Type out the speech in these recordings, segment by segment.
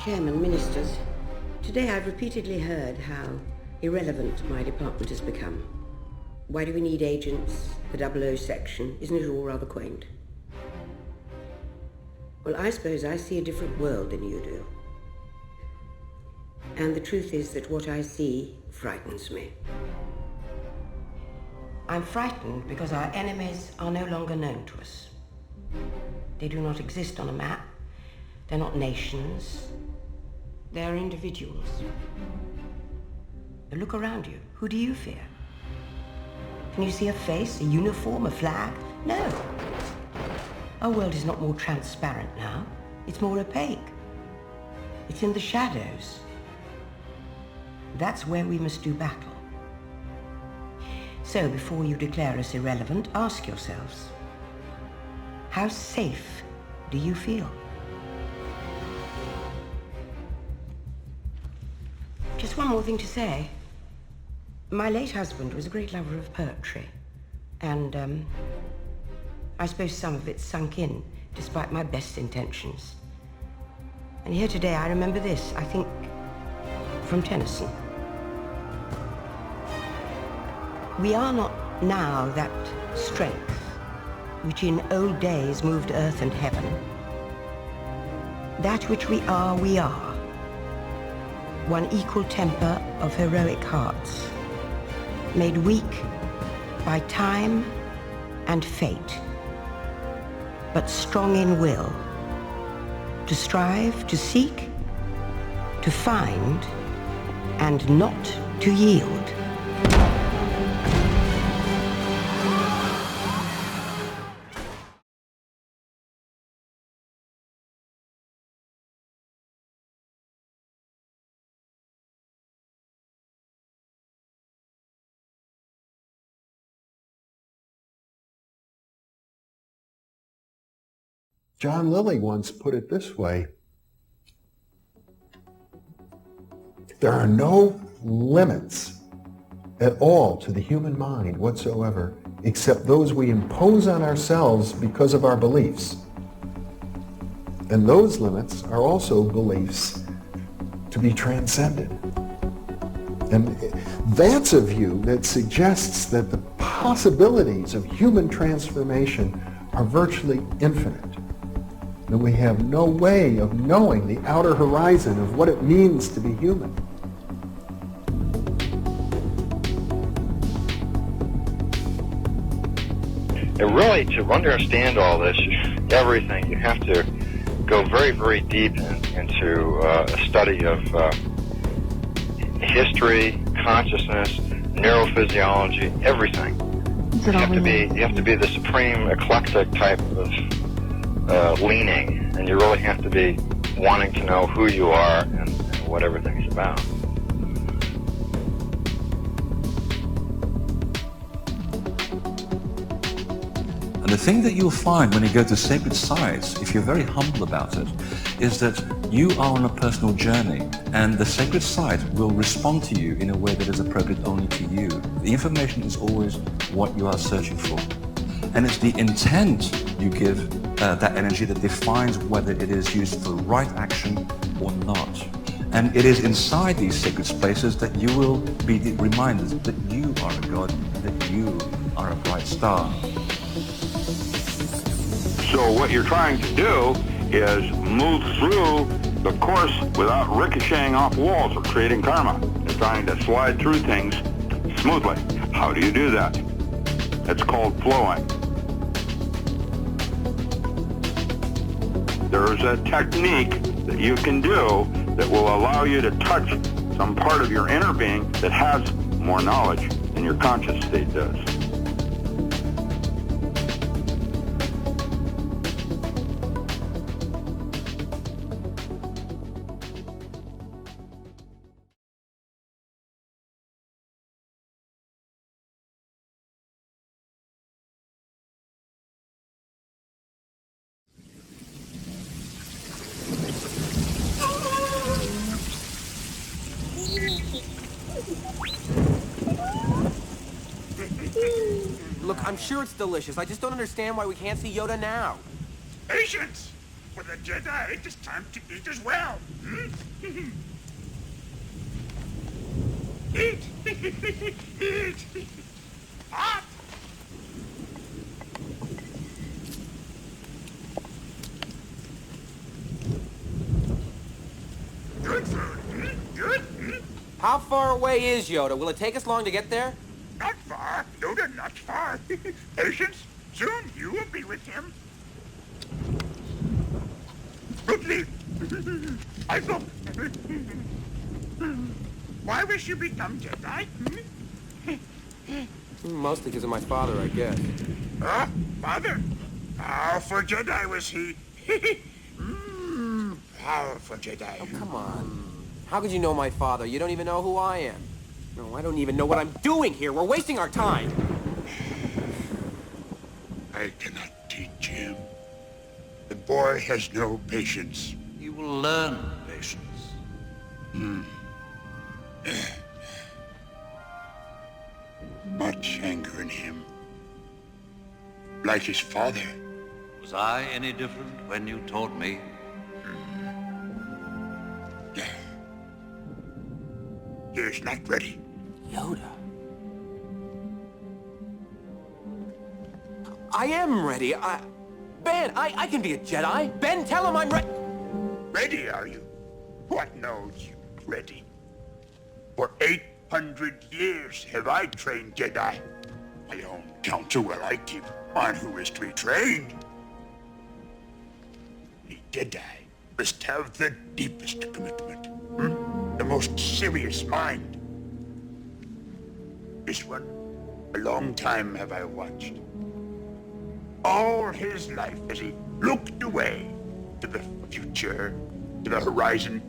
Chairman, Ministers, today I've repeatedly heard how irrelevant my department has become. Why do we need agents, the 00 section? Isn't it all rather quaint? Well, I suppose I see a different world than you do. And the truth is that what I see frightens me. I'm frightened because our enemies are no longer known to us. They do not exist on a map. They're not nations. They're individuals. But look around you. Who do you fear? Can you see a face, a uniform, a flag? No. Our world is not more transparent now. It's more opaque. It's in the shadows. That's where we must do battle. So before you declare us irrelevant, ask yourselves, how safe do you feel? Just one more thing to say. My late husband was a great lover of poetry, and I suppose some of it sunk in, despite my best intentions. And here today I remember this, I think, from Tennyson. We are not now that strength which in old days moved earth and heaven. That which we are, one equal temper of heroic hearts, made weak by time and fate, but strong in will, to strive, to seek, to find, and not to yield. John Lilly once put it this way: there are no limits at all to the human mind whatsoever, except those we impose on ourselves because of our beliefs. And those limits are also beliefs to be transcended. And that's a view that suggests that the possibilities of human transformation are virtually infinite. And we have no way of knowing the outer horizon of what it means to be human. And really, to understand all this, everything, you have to go very, very deep into a study of history, consciousness, neurophysiology, everything. You have to be the supreme eclectic type of leaning, and you really have to be wanting to know who you are and what everything's about. And the thing that you'll find when you go to sacred sites, if you're very humble about it, is that you are on a personal journey, and the sacred site will respond to you in a way that is appropriate only to you. The information is always what you are searching for. And it's the intent you give that energy that defines whether it is used for right action or not. And it is inside these sacred spaces that you will be reminded that you are a god, that you are a bright star. So what you're trying to do is move through the course without ricocheting off walls or creating karma. You're trying to slide through things smoothly. How do you do that? It's called flowing. There's a technique that you can do that will allow you to touch some part of your inner being that has more knowledge than your conscious state does. Look, I'm sure it's delicious. I just don't understand why we can't see Yoda now. Patience! For the Jedi, it is time to eat as well. Eat! Eat! Hot! Good food. Good. How far away is Yoda? Will it take us long to get there? Not far. Yoda, not far. Patience. Soon you will be with him. Good leave. I thought. Why wish you become Jedi? Mostly because of my father, I guess. Father? Powerful Jedi was he. Powerful Jedi. Oh, come on. How could you know my father? You don't even know who I am. No, I don't even know what I'm doing here. We're wasting our time. I cannot teach him. The boy has no patience. You will learn patience. Much anger in him. Like his father. Was I any different when you taught me? He is not ready. Yoda. I am ready. Ben, I can be a Jedi. Ben, tell him I'm ready. Ready, are you? What knows you ready? For 800 years have I trained Jedi. My own counsel will I keep on who is to be trained. A Jedi must have the deepest commitment. The most serious mind. This one, a long time have I watched. All his life as he looked away to the future, to the horizon,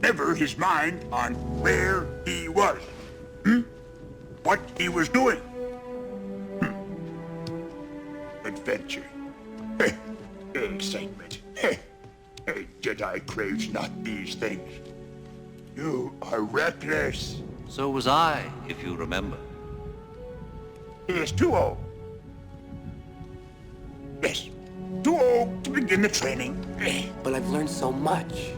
never his mind on where he was. What he was doing. Adventure. Excitement. A Jedi craves not these things. You are reckless. So was I, if you remember. He is too old. Yes, too old to begin the training. But I've learned so much.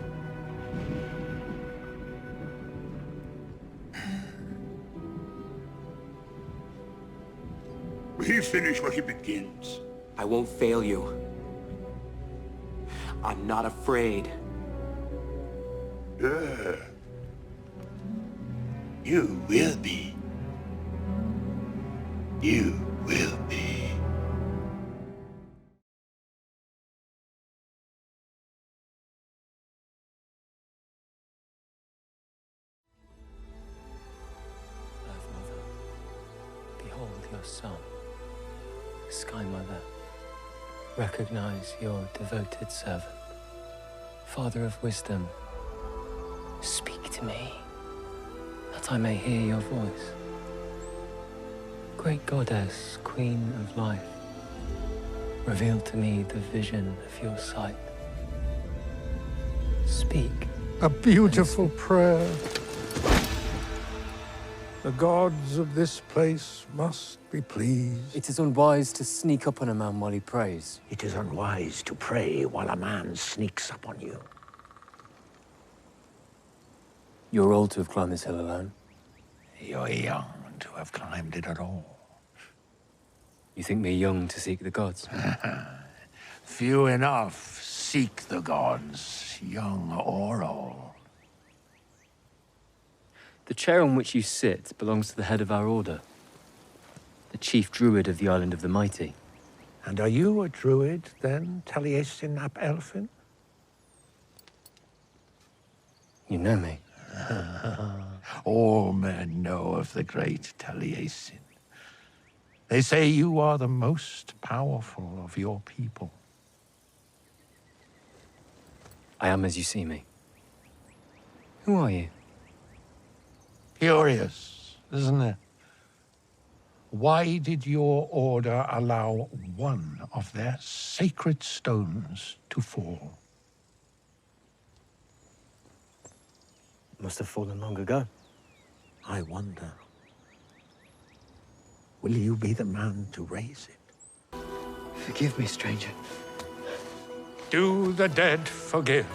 Will he finish what he begins? I won't fail you. I'm not afraid. You will be. You will be. Earth Mother, behold your son. Sky Mother, recognize your devoted servant. Father of wisdom, speak to me, that I may hear your voice. Great Goddess, Queen of Life, reveal to me the vision of your sight. Speak. A beautiful prayer. The gods of this place must be pleased. It is unwise to sneak up on a man while he prays. It is unwise to pray while a man sneaks up on you. You're old to have climbed this hill alone. You're young to have climbed it at all. You think me young to seek the gods? Few enough seek the gods, young or old. The chair on which you sit belongs to the head of our order, the chief druid of the Island of the Mighty. And are you a druid, then, Taliesin ap Elfin? You know me. All men know of the great Taliesin. They say you are the most powerful of your people. I am as you see me. Who are you? Curious, isn't it? Why did your order allow one of their sacred stones to fall? It must have fallen long ago. I wonder, will you be the man to raise it? Forgive me, stranger. Do the dead forgive?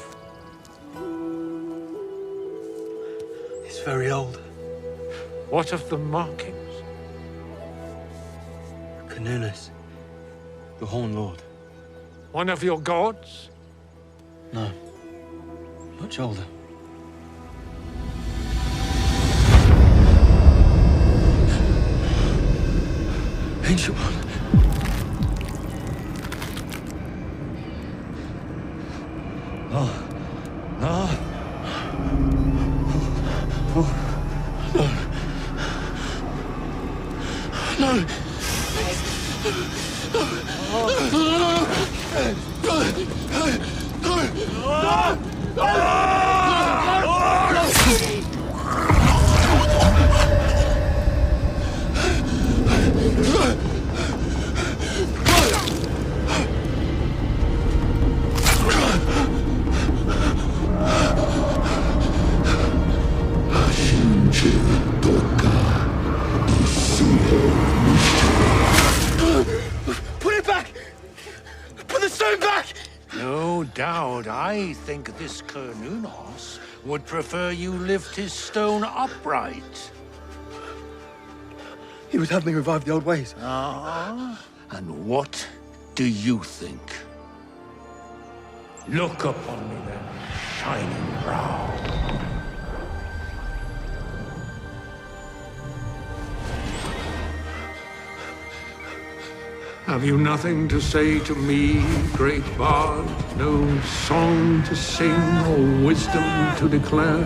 He's very old. What of the markings? Canunas, the Horn Lord. One of your gods? No. Much older. Ancient One. No. No. No. No. Put it back! Put the stone back! No doubt I think this Kernunos would prefer you lift his stone upright. He would have me revive the old ways. And what do you think? Look upon me then, shining brow. Have you nothing to say to me, great bard? No song to sing or wisdom to declare?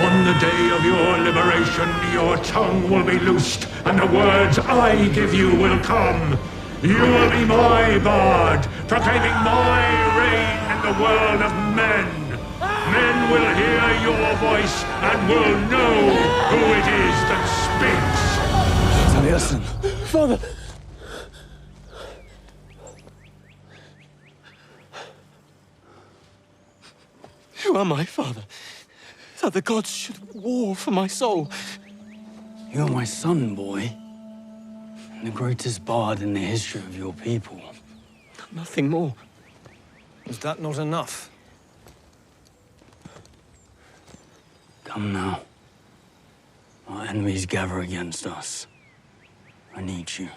On the day of your liberation, your tongue will be loosed, and the words I give you will come. You will be my bard, proclaiming my reign in the world of men. Men will hear your voice and will know who it is that speaks. Listen, Father! You are my father, that the gods should war for my soul. You're my son, boy. The greatest bard in the history of your people. Nothing more. Is that not enough? Come now. Our enemies gather against us. I need you.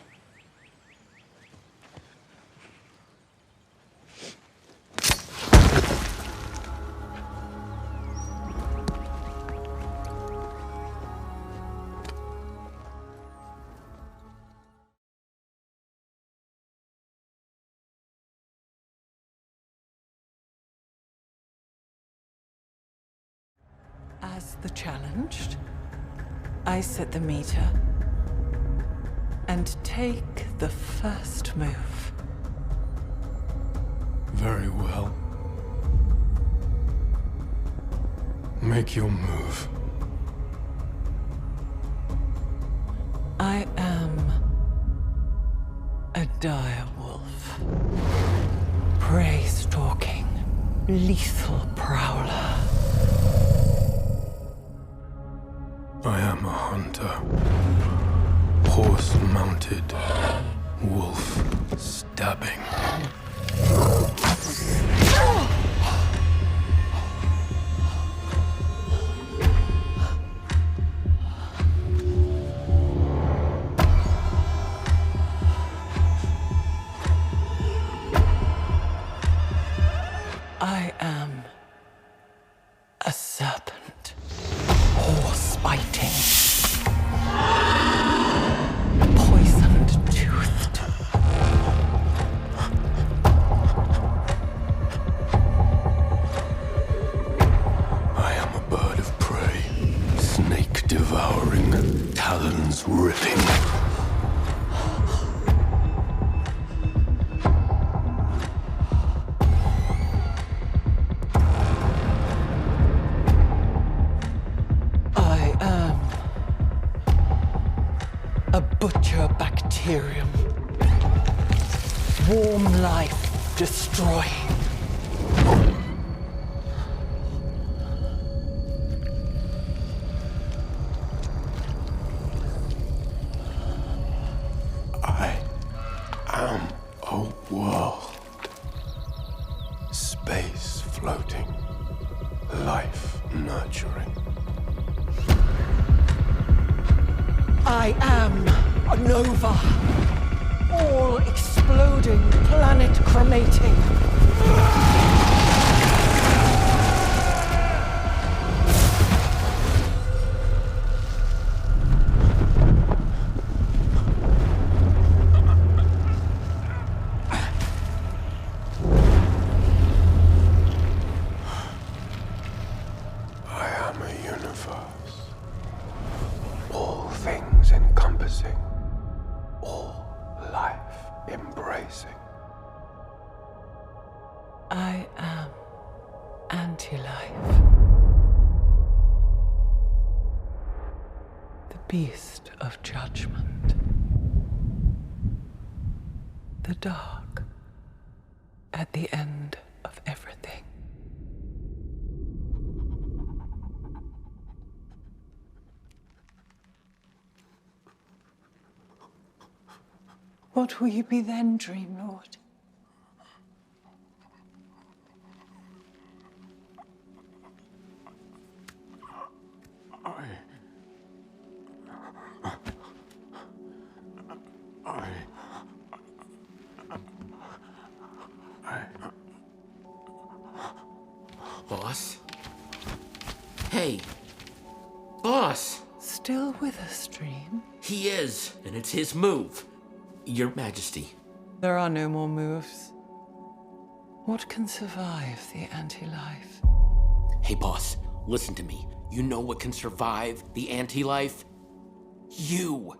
As the challenged, I set the meter and take the first move. Very well. Make your move. I am a dire wolf. Prey-stalking, lethal prowler. I am a hunter. Horse-mounted. Wolf stabbing. I am a serpent, horse-biting, poisoned-toothed. I am a bird of prey. Snake devouring. Talons ripping. A butcher bacterium. Warm life destroying. I am a world. A nova. All exploding, planet cremating. I am a universe, all things encompassing, all life embracing. I am anti-life. The beast of judgment. The dark at the end of everything. What will you be then, Dream Lord? Boss? Hey! Boss! Still with us, Dream? He is, and it's his move. Your Majesty. There are no more moves. What can survive the anti-life? Hey, boss, listen to me. You know what can survive the anti-life? You!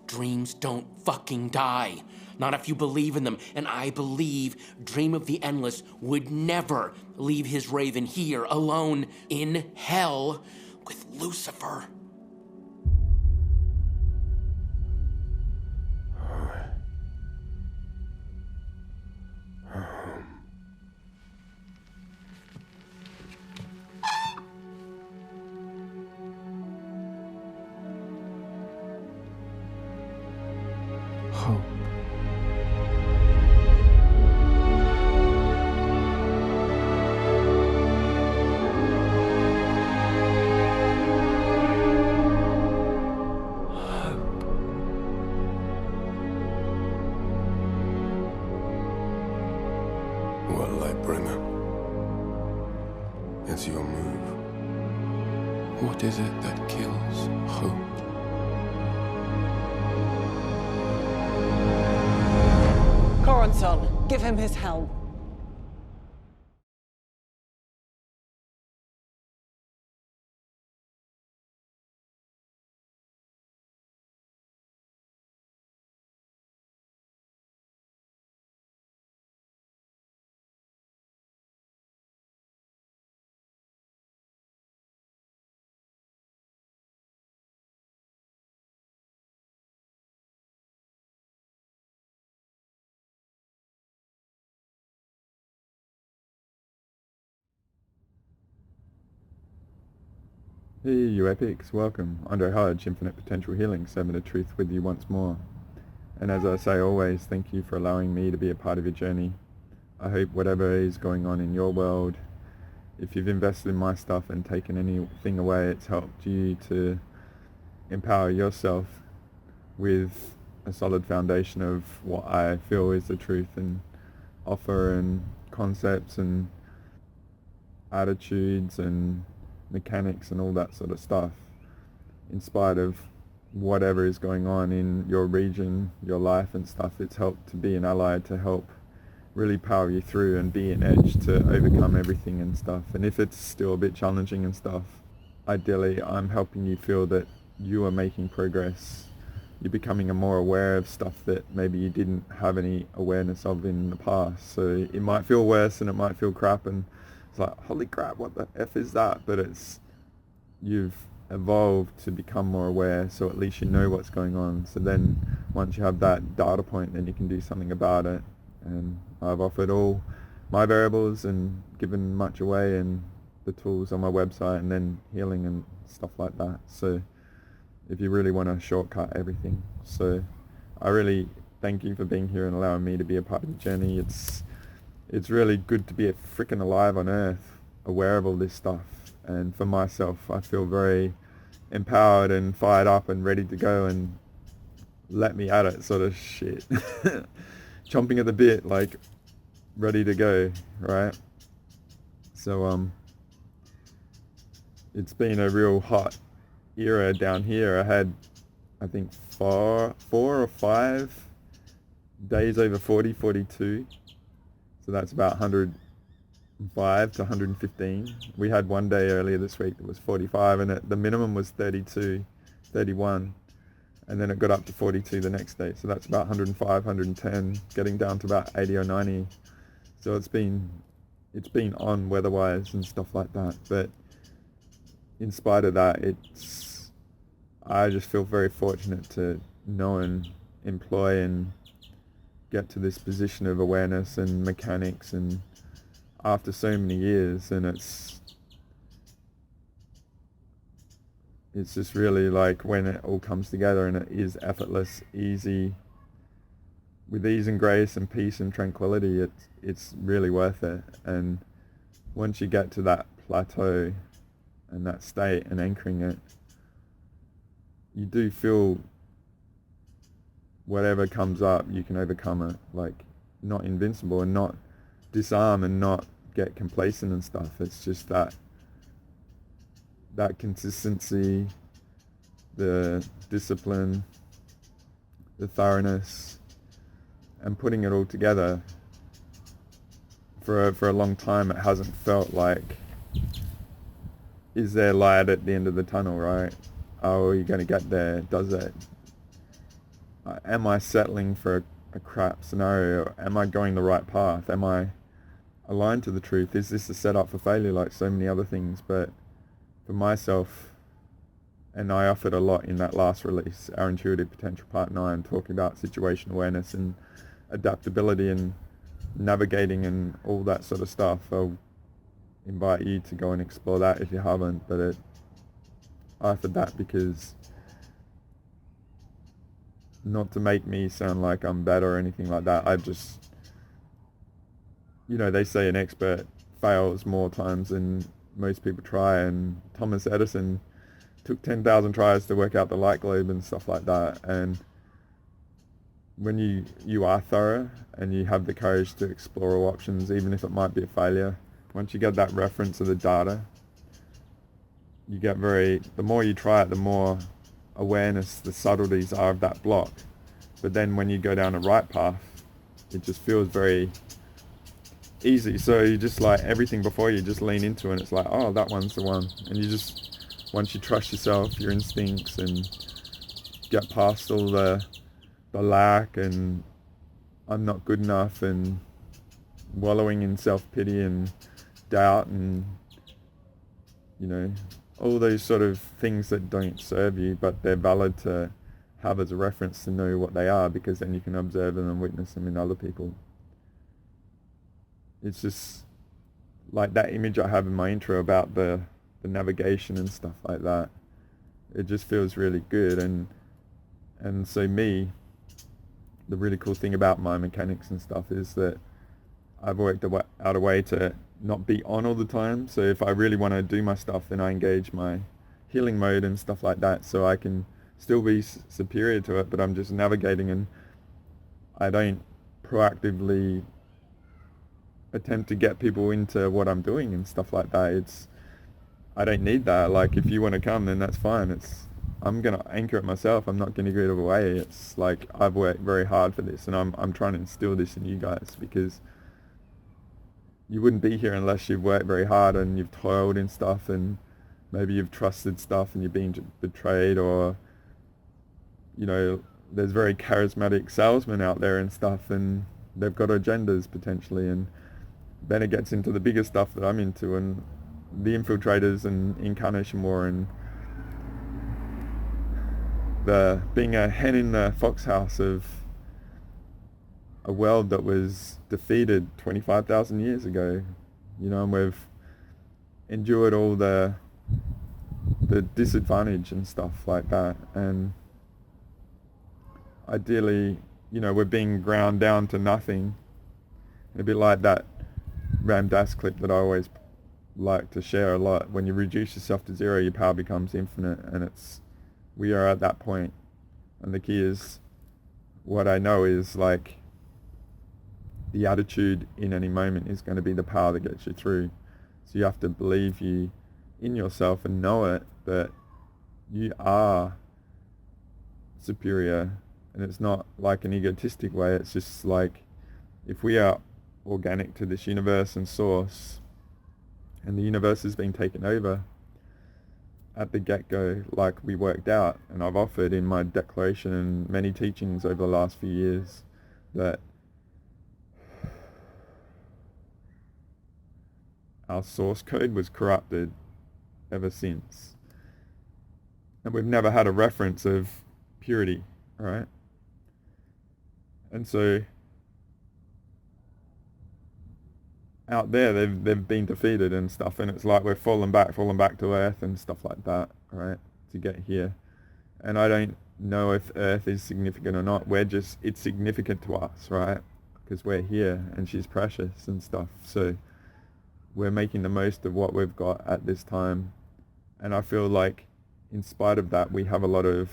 Dreams don't fucking die. Not if you believe in them. And I believe Dream of the Endless would never leave his Raven here alone in hell with Lucifer. Hope. What, Lightbringer? It's your move. What is it that kills hope? Coronson, give him his helm. Hey, you epics, welcome. Andre Hodge, Infinite Potential Healing, 7 of Truth with you once more. And as I say always, thank you for allowing me to be a part of your journey. I hope whatever is going on in your world, if you've invested in my stuff and taken anything away, it's helped you to empower yourself with a solid foundation of what I feel is the truth and offer and concepts and attitudes and mechanics and all that sort of stuff, in spite of whatever is going on in your region, your life and stuff. It's helped to be an ally to help really power you through and be an edge to overcome everything and stuff. And if it's still a bit challenging and stuff, ideally I'm helping you feel that you are making progress. You're becoming more aware of stuff that maybe you didn't have any awareness of in the past. So it might feel worse and it might feel crap and it's like, holy crap, what the F is that? But it's, you've evolved to become more aware, so at least you know what's going on. So then once you have that data point, then you can do something about it. And I've offered all my variables and given much away and the tools on my website and then healing and stuff like that. So if you really want to shortcut everything. So I really thank you for being here and allowing me to be a part of the journey. It's really good to be freaking alive on Earth, aware of all this stuff. And for myself, I feel very empowered and fired up and ready to go and let me at it sort of shit. Chomping at the bit, like ready to go, right? So it's been a real hot era down here. I had, I think, four or 5 days over 40, 42. So that's about 105 to 115. We had one day earlier this week that was 45, and the minimum was 32, 31. And then it got up to 42 the next day. So that's about 105, 110, getting down to about 80 or 90. So it's been on weather-wise and stuff like that. But in spite of that, I just feel very fortunate to know and employ and get to this position of awareness and mechanics, and after so many years, and it's just really like when it all comes together and it is effortless, easy, with ease and grace and peace and tranquility, it's really worth it. And once you get to that plateau and that state and anchoring it, you do feel whatever comes up, you can overcome it, like not invincible and not disarm and not get complacent and stuff. It's just that consistency, the discipline, the thoroughness, and putting it all together. For a long time, it hasn't felt like, is there light at the end of the tunnel, right? Oh, are you going to get there? Does it? Am I settling for a crap scenario? Am I going the right path? Am I aligned to the truth? Is this a setup for failure like so many other things? But for myself, and I offered a lot in that last release, Our Intuitive Potential Part 9, talking about situation awareness and adaptability and navigating and all that sort of stuff. I'll invite you to go and explore that if you haven't, but I offered that because, not to make me sound like I'm better or anything like that, I just, they say an expert fails more times than most people try, and Thomas Edison took 10,000 tries to work out the light globe and stuff like that. And when you are thorough and you have the courage to explore all options, even if it might be a failure, once you get that reference of the data, you get the more you try it, the more awareness the subtleties are of that block. But then when you go down a right path, it just feels very easy. So you just, like, everything before you just lean into it, and it's like, oh, that one's the one. And you just, once you trust yourself, your instincts, and get past all the lack and I'm not good enough and wallowing in self-pity and doubt and all those sort of things that don't serve you, but they're valid to have as a reference to know what they are, because then you can observe them and witness them in other people. It's just like that image I have in my intro about the navigation and stuff like that. It just feels really good. And so the really cool thing about my mechanics and stuff is that I've worked out a way to not be on all the time. So if I really want to do my stuff, then I engage my healing mode and stuff like that, so I can still be superior to it, but I'm just navigating, and I don't proactively attempt to get people into what I'm doing and stuff like that. I don't need that. Like, if you want to come, then that's fine. I'm going to anchor it myself. I'm not going to give it away. It's like, I've worked very hard for this, and I'm trying to instill this in you guys, because you wouldn't be here unless you've worked very hard and you've toiled in stuff, and maybe you've trusted stuff and you've been betrayed, or, there's very charismatic salesmen out there and stuff, and they've got agendas potentially, and then it gets into the bigger stuff that I'm into, and the infiltrators and incarnation war, and being a hen in the fox house of a world that was defeated 25,000 years ago, and we've endured all the disadvantage and stuff like that, and ideally, we're being ground down to nothing. A bit like that Ram Dass clip that I always like to share a lot. When you reduce yourself to zero, your power becomes infinite, and we are at that point. And the key is what I know is like the attitude in any moment is going to be the power that gets you through. So you have to believe you in yourself and know it, that you are superior. And it's not like an egotistic way. It's just like, if we are organic to this universe and source, and the universe has been taken over at the get-go, like we worked out, and I've offered in my declaration and many teachings over the last few years, that our source code was corrupted ever since. And we've never had a reference of purity, right? And so out there they've been defeated and stuff, and it's like we're falling back to Earth and stuff like that, right, to get here. And I don't know if Earth is significant or not. It's significant to us, right, because we're here and she's precious and stuff. So we're making the most of what we've got at this time. And I feel like in spite of that, we have a lot of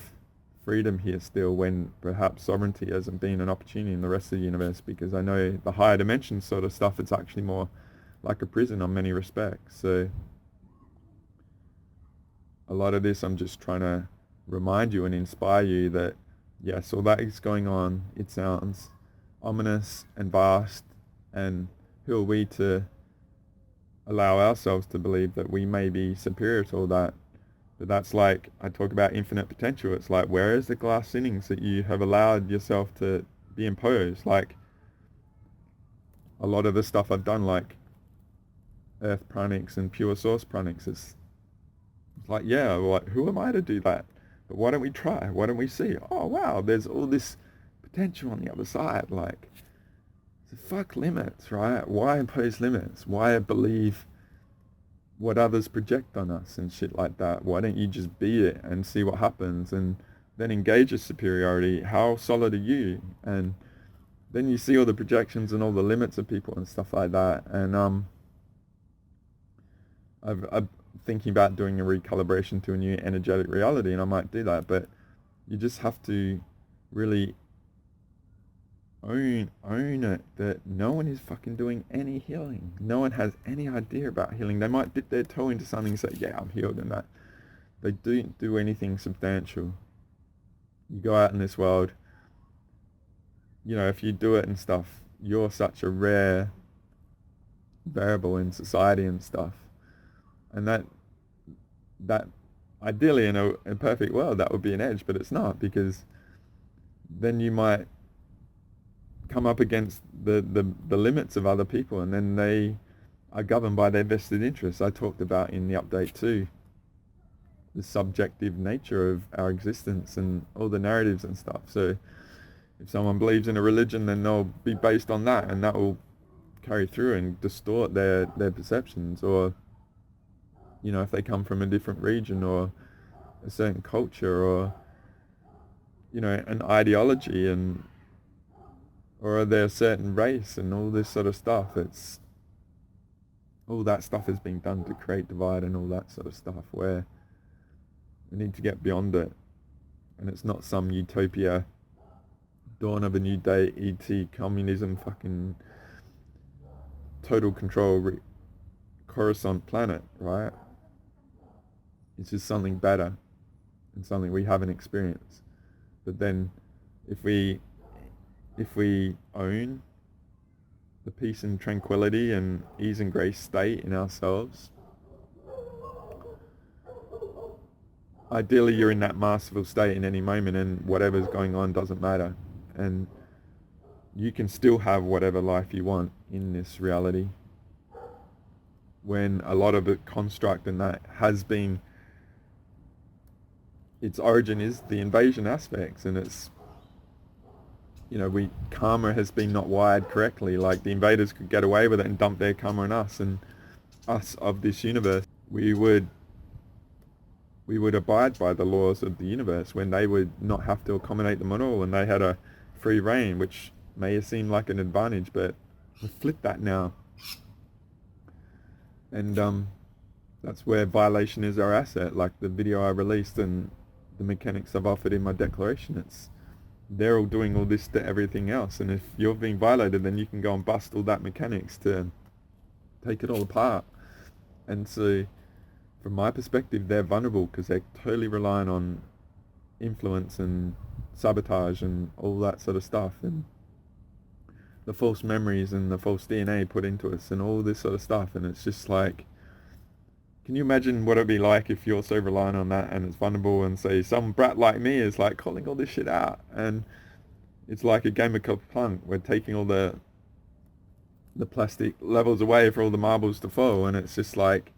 freedom here still, when perhaps sovereignty hasn't been an opportunity in the rest of the universe, because I know the higher dimension sort of stuff, it's actually more like a prison on many respects. So a lot of this, I'm just trying to remind you and inspire you that yes, all that is going on, it sounds ominous and vast, and who are we to allow ourselves to believe that we may be superior to all that? But that's like, I talk about infinite potential. It's like, where is the glass ceilings that you have allowed yourself to be imposed? Like, a lot of the stuff I've done, like earth pranics and pure source pranics, it's like, yeah, like, who am I to do that? But why don't we try? Why don't we see? Oh, wow, there's all this potential on the other side. Like, so fuck limits, right? Why impose limits? Why believe what others project on us and shit like that? Why don't you just be it and see what happens, and then engage a superiority? How solid are you? And then you see all the projections and all the limits of people and stuff like that. And I'm thinking about doing a recalibration to a new energetic reality, and I might do that, but you just have to really own it, that no one is fucking doing any healing. No one has any idea about healing. They might dip their toe into something and say, yeah, I'm healed, and that. They don't do anything substantial. You go out in this world, you know, if you do it and stuff, you're such a rare variable in society and stuff. And that ideally in a perfect world, that would be an edge, but it's not, because then you might come up against the limits of other people, and then they are governed by their vested interests. I talked about in the update too, the subjective nature of our existence and all the narratives and stuff. So if someone believes in a religion, then they'll be based on that, and that will carry through and distort their perceptions. Or, you know, if they come from a different region or a certain culture, or, you know, an ideology, and or are they a certain race and all this sort of stuff. It's all that stuff is being done to create divide and all that sort of stuff, where we need to get beyond it. And it's not some utopia, dawn of a new day, ET, communism, fucking total control, Coruscant planet, right? It's just something better and something we haven't experienced. But then if we own the peace and tranquility and ease and grace state in ourselves, ideally you're in that masterful state in any moment, and whatever's going on doesn't matter, and you can still have whatever life you want in this reality, when a lot of the construct and that has been, its origin is the invasion aspects, and it's, you know, karma has been not wired correctly. Like, the invaders could get away with it and dump their karma on us, and us of this universe, we would abide by the laws of the universe, when they would not have to accommodate them at all, and they had a free reign, which may seem like an advantage, but we flip that now. And that's where violation is our asset. Like the video I released and the mechanics I've offered in my declaration, it's they're all doing all this to everything else, and if you're being violated, then you can go and bust all that mechanics to take it all apart. And so from my perspective, they're vulnerable because they're totally relying on influence and sabotage and all that sort of stuff, and the false memories and the false DNA put into us and all this sort of stuff. And it's just like, can you imagine what it'd be like if you're so reliant on that and it's vulnerable, and say some brat like me is like calling all this shit out, and it's like a game of Punk. We're taking all the plastic levels away for all the marbles to fall, and it's just like,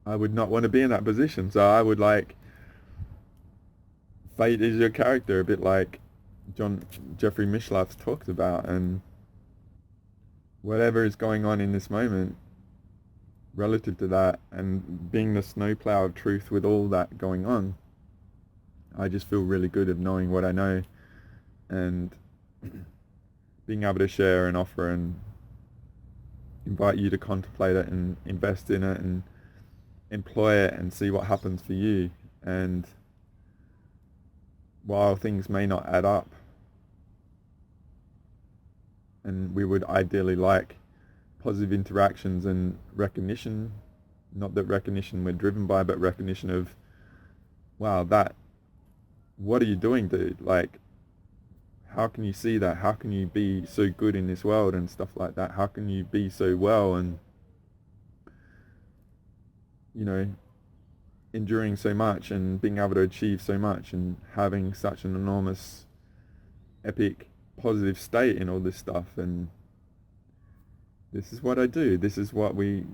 I would not want to be in that position. So I would like, fate is your character, a bit like Jeffrey Mishlaf talks about, and whatever is going on in this moment relative to that, and being the snowplow of truth with all that going on, I just feel really good of knowing what I know and being able to share and offer and invite you to contemplate it and invest in it and employ it and see what happens for you. And while things may not add up, and we would ideally like positive interactions and recognition, not that recognition we're driven by, but recognition of, wow, what are you doing, dude? Like, how can you see that? How can you be so good in this world and stuff like that? How can you be so well and, you know, enduring so much and being able to achieve so much and having such an enormous, epic, positive state in all this stuff? And this is what I do. This is what we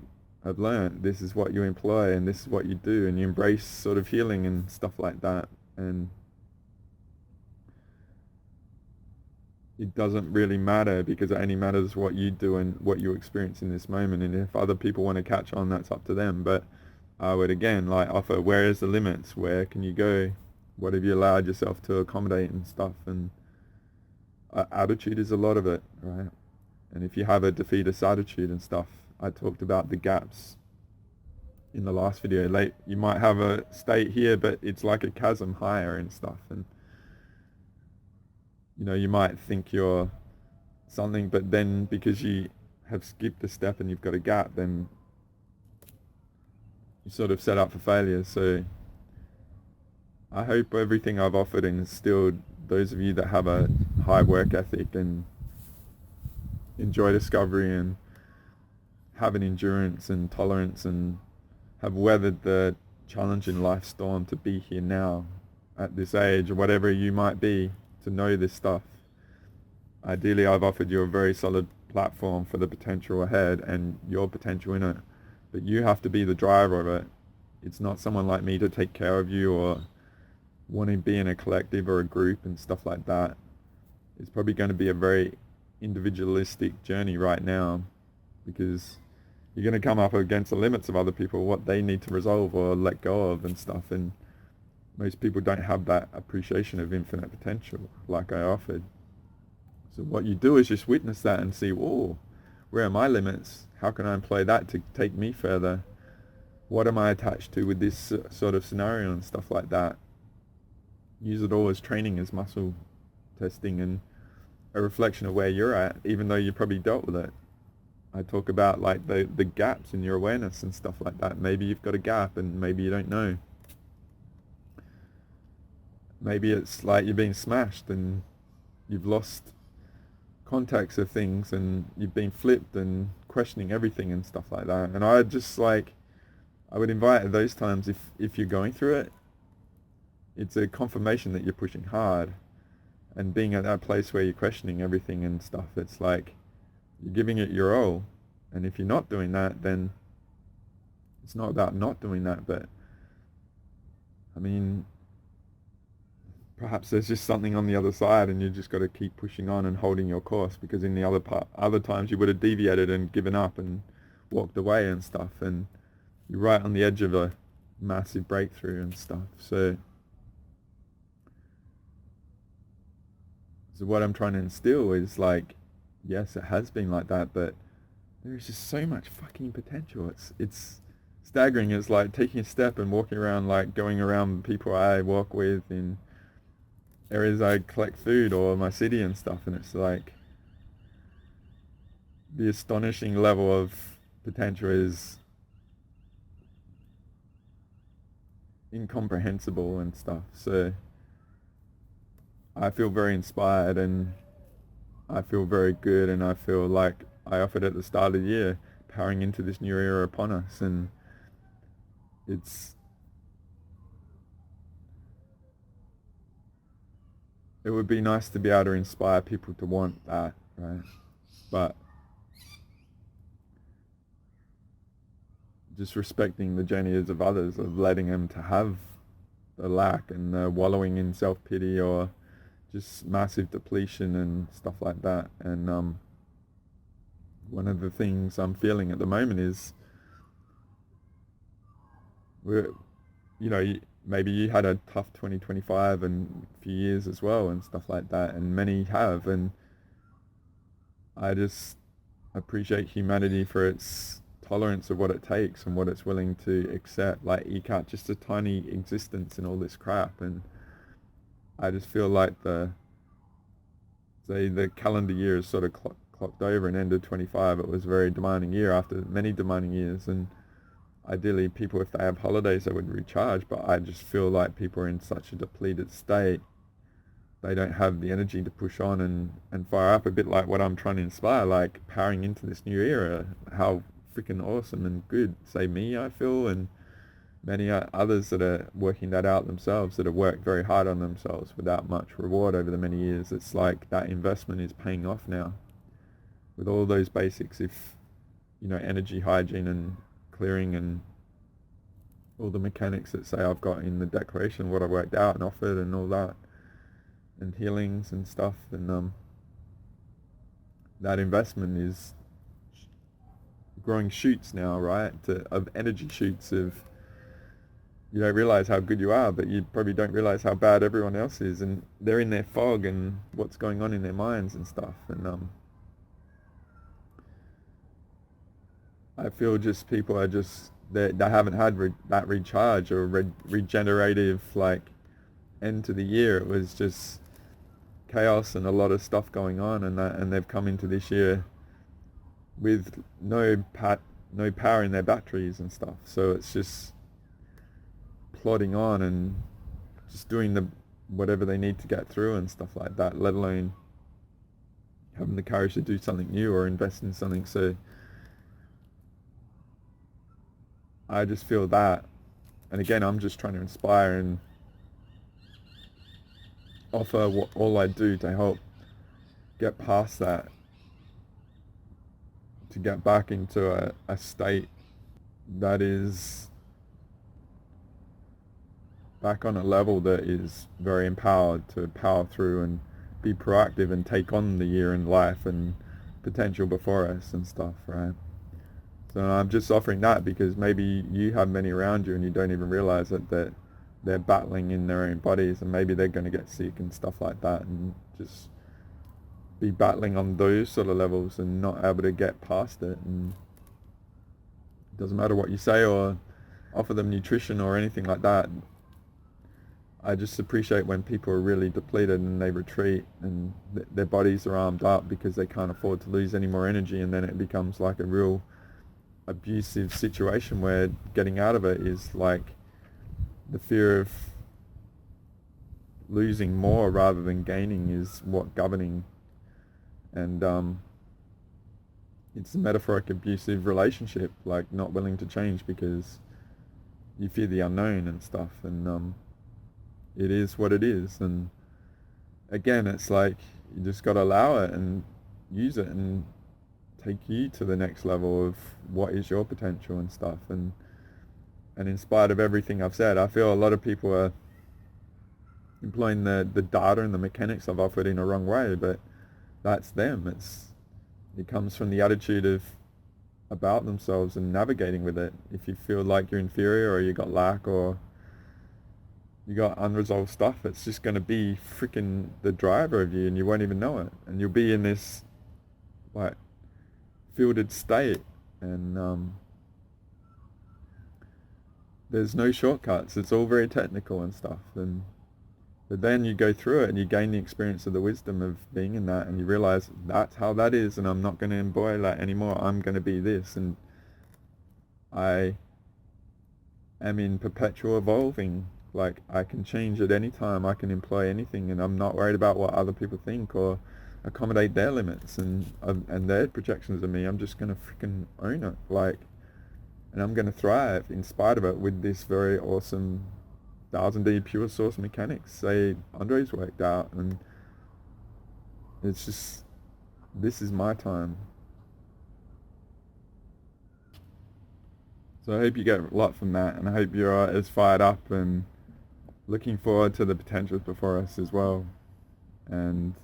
have learned. This is what you employ, and this is what you do, and you embrace sort of healing and stuff like that. And it doesn't really matter, because it only matters what you do and what you experience in this moment. And if other people want to catch on, that's up to them. But I would again like offer, where is the limits? Where can you go? What have you allowed yourself to accommodate and stuff? And attitude is a lot of it, right? And if you have a defeatist attitude and stuff, I talked about the gaps in the last video. Like, you might have a state here, but it's like a chasm higher and stuff. And, you know, you might think you're something, but then because you have skipped a step and you've got a gap, then you sort of set up for failure. So I hope everything I've offered instilled those of you that have a high work ethic and enjoy discovery and have an endurance and tolerance and have weathered the challenging life storm to be here now at this age, or whatever you might be, to know this stuff. Ideally, I've offered you a very solid platform for the potential ahead and your potential in it, but you have to be the driver of it. It's not someone like me to take care of you or wanting to be in a collective or a group and stuff like that. It's probably going to be a very individualistic journey right now, because you're going to come up against the limits of other people, what they need to resolve or let go of and stuff. And most people don't have that appreciation of infinite potential like I offered. So what you do is just witness that and see, oh, where are my limits? How can I employ that to take me further? What am I attached to with this sort of scenario and stuff like that? Use it all as training, as muscle testing, and a reflection of where you're at, even though you probably dealt with it. I talk about like the gaps in your awareness and stuff like that. Maybe you've got a gap and maybe you don't know. Maybe it's like you're being smashed and you've lost context of things and you've been flipped and questioning everything and stuff like that. And I would invite at those times, if you're going through it, it's a confirmation that you're pushing hard. And being at that place where you're questioning everything and stuff, it's like you're giving it your all. And if you're not doing that, then it's not about not doing that, but I mean, perhaps there's just something on the other side and you just got to keep pushing on and holding your course, because in the other times you would have deviated and given up and walked away and stuff, and you're right on the edge of a massive breakthrough and stuff. So what I'm trying to instill is like, yes, it has been like that, but there's just so much fucking potential. It's staggering. It's like taking a step and walking around, like going around people I walk with in areas I collect food or my city and stuff, and it's like the astonishing level of potential is incomprehensible and stuff. So I feel very inspired, and I feel very good, and I feel like I offered at the start of the year, powering into this new era upon us, and it would be nice to be able to inspire people to want that, right? But just respecting the journeys of others, of letting them to have the lack and the wallowing in self-pity or just massive depletion and stuff like that. And one of the things I'm feeling at the moment is, maybe you had a tough 2025 and a few years as well and stuff like that, and many have, and I just appreciate humanity for its tolerance of what it takes and what it's willing to accept, like eke out just a tiny existence in all this crap. And I just feel like the calendar year is sort of clocked over and ended 25. It was a very demanding year after many demanding years, and ideally people, if they have holidays, they would recharge, but I just feel like people are in such a depleted state. They don't have the energy to push on and fire up, a bit like what I'm trying to inspire, like powering into this new era. How freaking awesome and good, say me, I feel, and many others that are working that out themselves, that have worked very hard on themselves without much reward over the many years. It's like that investment is paying off now with all those basics. If, energy hygiene and clearing and all the mechanics that say I've got in the declaration, what I worked out and offered and all that, and healings and stuff, and that investment is growing shoots now, right, of energy shoots of, you don't realize how good you are, but you probably don't realize how bad everyone else is, and they're in their fog and what's going on in their minds and stuff. And I feel just people are just, they haven't had that recharge or regenerative like end to the year. It was just chaos and a lot of stuff going on, and they've come into this year with no power in their batteries and stuff. So it's just plodding on and just doing whatever they need to get through and stuff like that, let alone having the courage to do something new or invest in something. So I just feel that, and again, I'm just trying to inspire and offer all I do to help get past that, to get back into a state that is back on a level that is very empowered to power through and be proactive and take on the year in life and potential before us and stuff, right? So I'm just offering that because maybe you have many around you and you don't even realize that they're battling in their own bodies, and maybe they're going to get sick and stuff like that, and just be battling on those sort of levels and not able to get past it. And it doesn't matter what you say or offer them nutrition or anything like that. I just appreciate when people are really depleted and they retreat and their bodies are armed up because they can't afford to lose any more energy, and then it becomes like a real abusive situation where getting out of it is like the fear of losing more rather than gaining is what governing. And it's a metaphoric abusive relationship, like not willing to change because you fear the unknown and stuff. And it is what it is. And again, it's like you just got to allow it and use it and take you to the next level of what is your potential and stuff. And in spite of everything I've said, I feel a lot of people are employing the data and the mechanics I've offered in a wrong way, but that's them. It comes from the attitude about themselves and navigating with it. If you feel like you're inferior or you got lack or you got unresolved stuff, it's just going to be freaking the driver of you, and you won't even know it, and you'll be in this like fielded state. And there's no shortcuts. It's all very technical and stuff. But then you go through it and you gain the experience of the wisdom of being in that, and you realize that's how that is, and I'm not going to embody that anymore. I'm going to be this, and I am in perpetual evolving. Like, I can change at any time. I can employ anything, and I'm not worried about what other people think or accommodate their limits and their projections of me. I'm just going to freaking own it. Like, and I'm going to thrive in spite of it with this very awesome 1000D pure source mechanics, say Andre's worked out, and it's just, this is my time. So I hope you get a lot from that, and I hope you're as fired up and looking forward to the potentials before us as well, and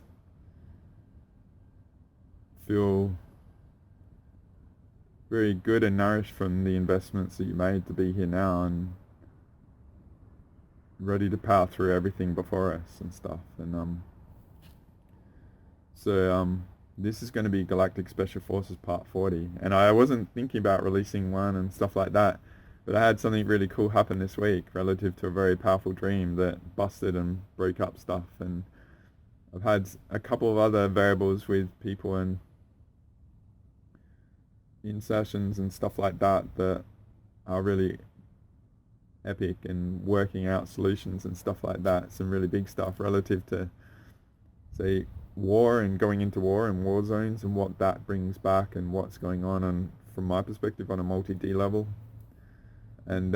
feel very good and nourished from the investments that you made to be here now, and ready to power through everything before us and stuff. And this is going to be Galactic Special Forces Part 40, and I wasn't thinking about releasing one and stuff like that, but I had something really cool happen this week relative to a very powerful dream that busted and broke up stuff, and I've had a couple of other variables with people and in sessions and stuff like that that are really epic, and working out solutions and stuff like that. Some really big stuff relative to, say, war and going into war and war zones and what that brings back and what's going on, and from my perspective on a multi-D level. And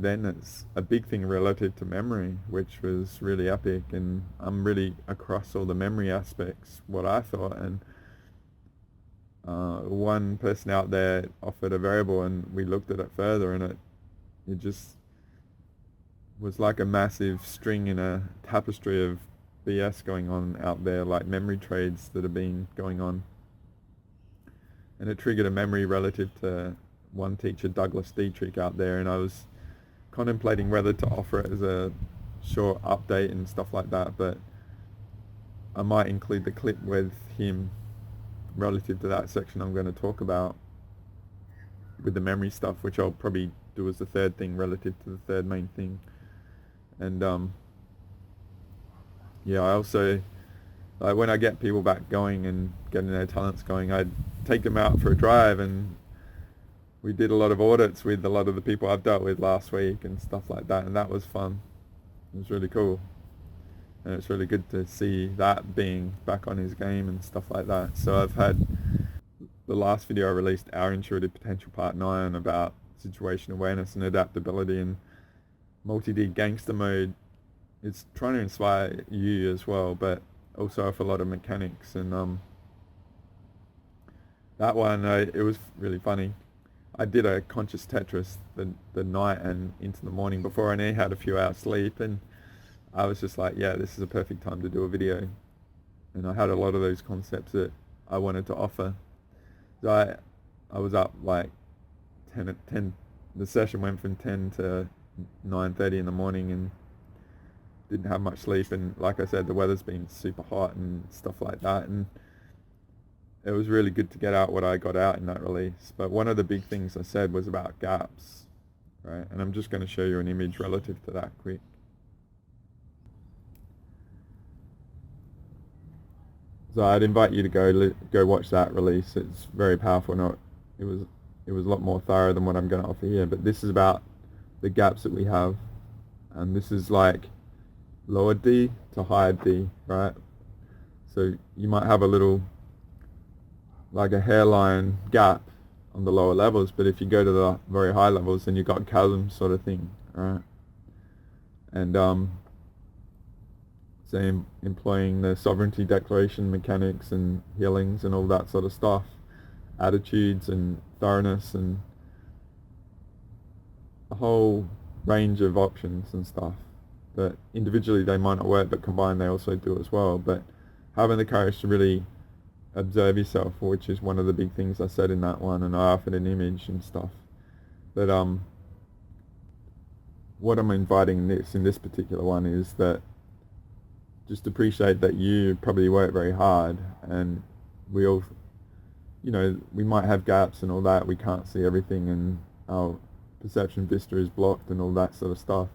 then it's a big thing relative to memory, which was really epic, and I'm really across all the memory aspects, what I thought. And one person out there offered a variable, and we looked at it further, and it just was like a massive string in a tapestry of BS going on out there, like memory trades that have been going on. And it triggered a memory relative to one teacher, Douglas Dietrich, out there, and I was contemplating whether to offer it as a short update and stuff like that, but I might include the clip with him relative to that section I'm going to talk about with the memory stuff, which I'll probably do as the third thing relative to the third main thing. And yeah, I also, when I get people back going and getting their talents going, I take them out for a drive, and we did a lot of audits with a lot of the people I've dealt with last week and stuff like that, and that was fun. It was really cool, and it's really good to see that being back on his game and stuff like that. So I've had the last video I released, Our Intuitive Potential Part 9, about situation awareness and adaptability and multi-D gangster mode. It's trying to inspire you as well, but also for a lot of mechanics. And that one, it was really funny. I did a conscious Tetris the night and into the morning before I only had a few hours sleep, and I was just like, yeah, this is a perfect time to do a video. And I had a lot of those concepts that I wanted to offer. So I was up like 10, the session went from 10 to 9:30 in the morning, and didn't have much sleep, and like I said, the weather's been super hot and stuff like that, and it was really good to get out what I got out in that release. But one of the big things I said was about gaps, right? And I'm just going to show you an image relative to that quick. So I'd invite you to go watch that release. It's very powerful. It was a lot more thorough than what I'm going to offer here, but this is about the gaps that we have, and this is like lower D to higher D, right? So you might have a little, like a hairline gap on the lower levels, but if you go to the very high levels, then you've got chasm sort of thing, right? And so employing the sovereignty declaration mechanics and healings and all that sort of stuff, attitudes and thoroughness and a whole range of options and stuff that individually they might not work, but combined they also do as well. But having the courage to really observe yourself, which is one of the big things I said in that one, and I offered an image and stuff. But what I'm inviting in this particular one is that just appreciate that you probably work very hard, and we all, you know, we might have gaps and all that, we can't see everything, and our perception vista is blocked and all that sort of stuff.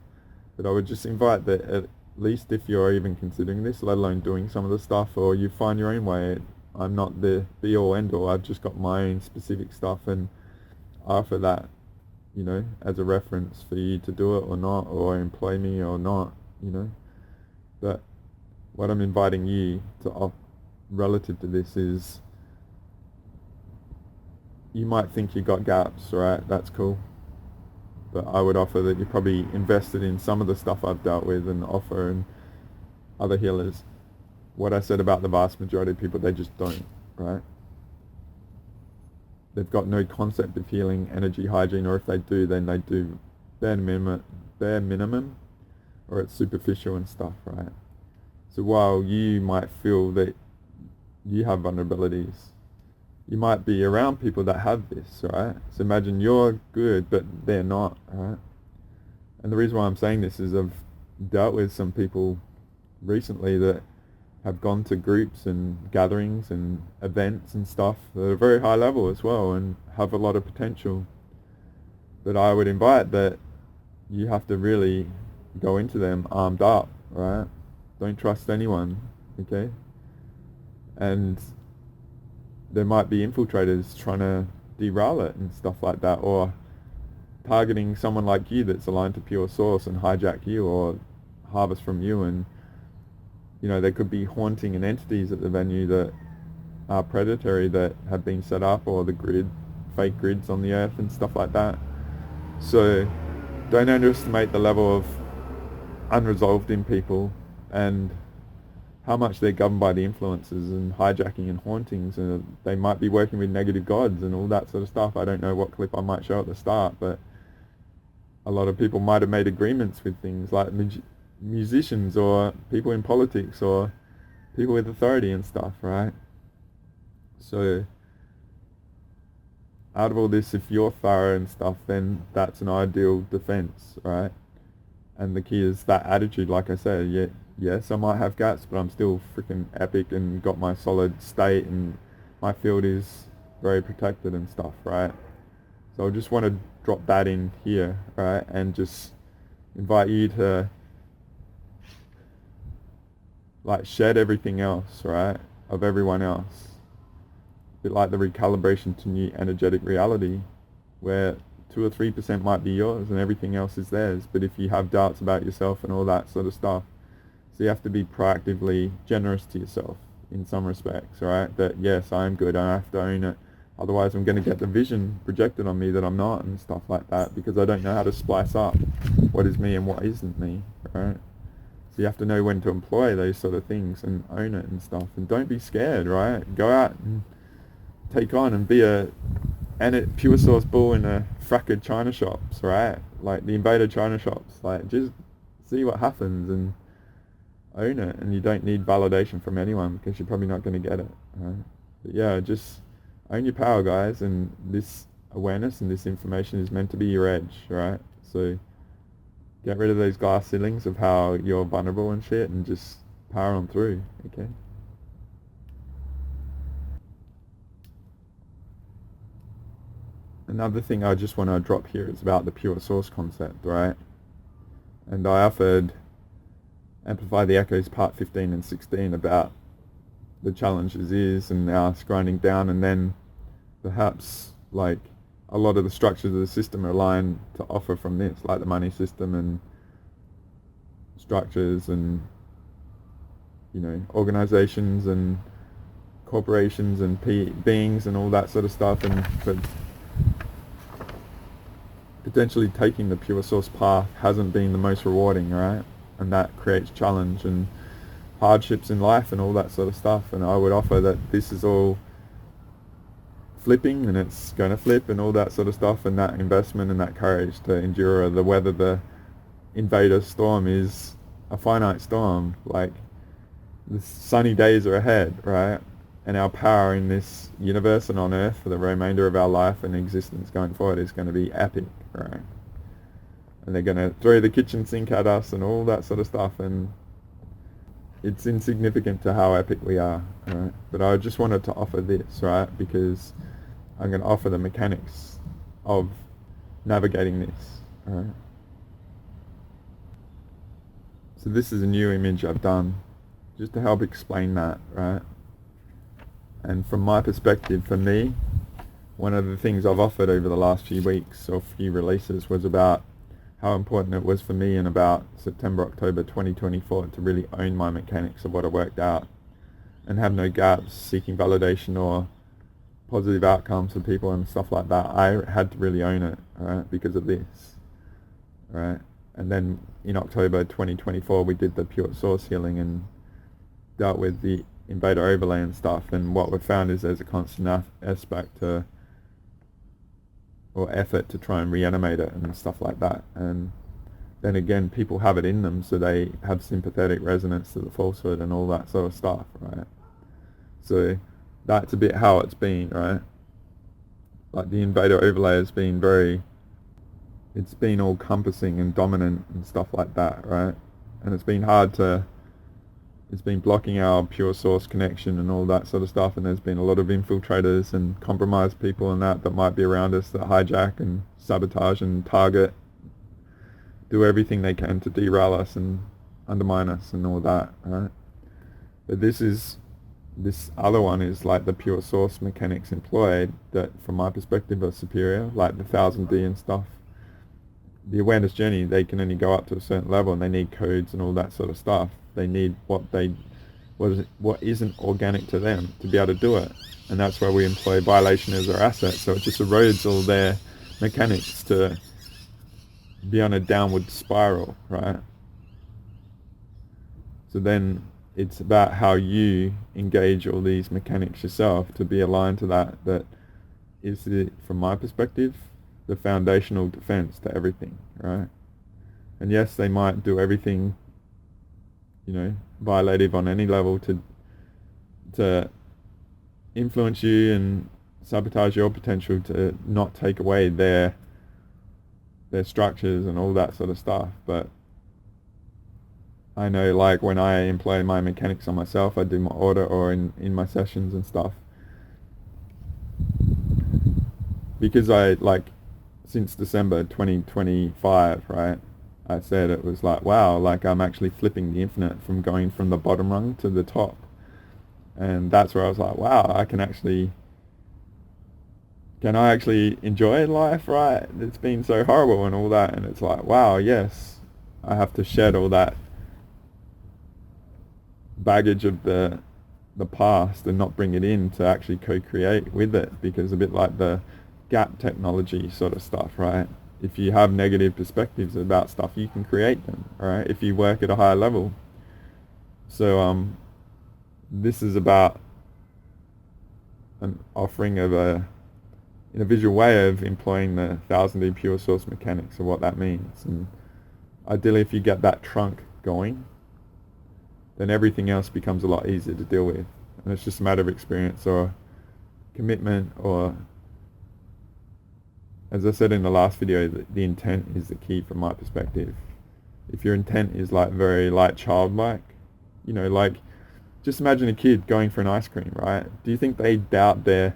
But I would just invite that at least if you're even considering this, let alone doing some of the stuff, or you find your own way. I'm not the be all end all. I've just got my own specific stuff, and I offer that, you know, as a reference for you to do it or not, or employ me or not, you know. But what I'm inviting you to relative to this is, you might think you got gaps, right? That's cool. But I would offer that you're probably invested in some of the stuff I've dealt with and offer, and other healers. What I said about the vast majority of people, they just don't, right? They've got no concept of healing, energy hygiene, or if they do, then they do bare minimum, or it's superficial and stuff, right? So while you might feel that you have vulnerabilities, you might be around people that have this, right? So imagine you're good, but they're not, right? And the reason why I'm saying this is I've dealt with some people recently that have gone to groups and gatherings and events and stuff at a very high level as well, and have a lot of potential. But I would invite that you have to really go into them armed up, right? Don't trust anyone, okay? And there might be infiltrators trying to derail it and stuff like that, or targeting someone like you that's aligned to pure source and hijack you or harvest from you. And you know, there could be haunting and entities at the venue that are predatory, that have been set up, or the grid, fake grids on the earth and stuff like that. So don't underestimate the level of unresolved in people and how much they're governed by the influences and hijacking and hauntings, and they might be working with negative gods and all that sort of stuff. I don't know what clip I might show at the start, but a lot of people might have made agreements with things like musicians or people in politics or people with authority and stuff, right? So out of all this, if you're thorough and stuff, then that's an ideal defense, right? And the key is that attitude. Like I said, yes, I might have gaps, but I'm still freaking epic and got my solid state, and my field is very protected and stuff, right? So I just want to drop that in here, right? And just invite you to like shed everything else, right? Of everyone else. A bit like the recalibration to new energetic reality, where 2 or 3% might be yours and everything else is theirs. But if you have doubts about yourself and all that sort of stuff, so you have to be proactively generous to yourself in some respects, right? That yes, I am good, I have to own it. Otherwise I'm going to get the vision projected on me that I'm not and stuff like that, because I don't know how to splice up what is me and what isn't me, right? So you have to know when to employ those sort of things and own it and stuff. And don't be scared, right? Go out and take on and be a pure source bull in a frackered China shops, right? Like the invaded China shops. Like just see what happens and own it. And you don't need validation from anyone, because you're probably not going to get it, right? But yeah, just own your power, guys. And this awareness and this information is meant to be your edge, right? So get rid of those glass ceilings of how you're vulnerable and shit, and just power on through, okay? Another thing I just want to drop here is about the pure source concept, right? And I offered Amplify the Echoes part 15 and 16 about the challenges is and us grinding down, and then perhaps like a lot of the structures of the system are aligned to offer from this, like the money system and structures and, you know, organizations and corporations and beings and all that sort of stuff, and but potentially taking the pure source path hasn't been the most rewarding, right? And that creates challenge and hardships in life and all that sort of stuff. And I would offer that this is all flipping, and it's going to flip and all that sort of stuff, and that investment and that courage to endure the weather the invader storm is a finite storm. Like the sunny days are ahead, right? And our power in this universe and on Earth for the remainder of our life and existence going forward is going to be epic, right? And they're going to throw the kitchen sink at us and all that sort of stuff, and it's insignificant to how epic we are, right? But I just wanted to offer this, right? Because I'm going to offer the mechanics of navigating this, right? So this is a new image I've done just to help explain that, right? And from my perspective, for me, one of the things I've offered over the last few weeks or few releases was about how important it was for me in about September, October 2024 to really own my mechanics of what I worked out and have no gaps seeking validation or positive outcomes for people and stuff like that. I had to really own it, right, because of this, right? And then in October 2024 we did the pure source healing and dealt with the invader overlay and stuff, and what we've found is there's a constant aspect to or effort to try and reanimate it and stuff like that. And then again, people have it in them, so they have sympathetic resonance to the falsehood and all that sort of stuff, right? So that's a bit how it's been, right? Like the invader overlay has been it's been all encompassing and dominant and stuff like that, right? And it's been blocking our pure source connection and all that sort of stuff, and there's been a lot of infiltrators and compromised people and that might be around us that hijack and sabotage and target, do everything they can to derail us and undermine us and all that, right? But this other one is like the pure source mechanics employed that from my perspective are superior, like the 1000D and stuff. The awareness journey, they can only go up to a certain level and they need codes and all that sort of stuff. They need what isn't organic to them to be able to do it, and that's why we employ violation as our asset. So it just erodes all their mechanics to be on a downward spiral, right? So then it's about how you engage all these mechanics yourself to be aligned to that. That is, from my perspective, the foundational defense to everything, right? And yes, they might do everything, violative on any level to influence you and sabotage your potential to not take away their structures and all that sort of stuff. But I know, like, when I employ my mechanics on myself, I do my audit or in my sessions and stuff, because since December 2025, right, I said it was like, wow, like I'm actually flipping the infinite from going from the bottom rung to the top. And that's where I was like, wow, can I actually enjoy life, right? It's been so horrible and all that. And it's like, wow, yes, I have to shed all that baggage of the past and not bring it in to actually co-create with it, because a bit like the gap technology sort of stuff, right? If you have negative perspectives about stuff, you can create them, right? If you work at a higher level. So this is about an offering of in a visual way of employing the 1000D pure source mechanics of what that means. And ideally, if you get that trunk going, then everything else becomes a lot easier to deal with. And it's just a matter of experience or commitment, or, as I said in the last video, the intent is the key from my perspective. If your intent is very childlike, like, just imagine a kid going for an ice cream, right? Do you think they doubt they're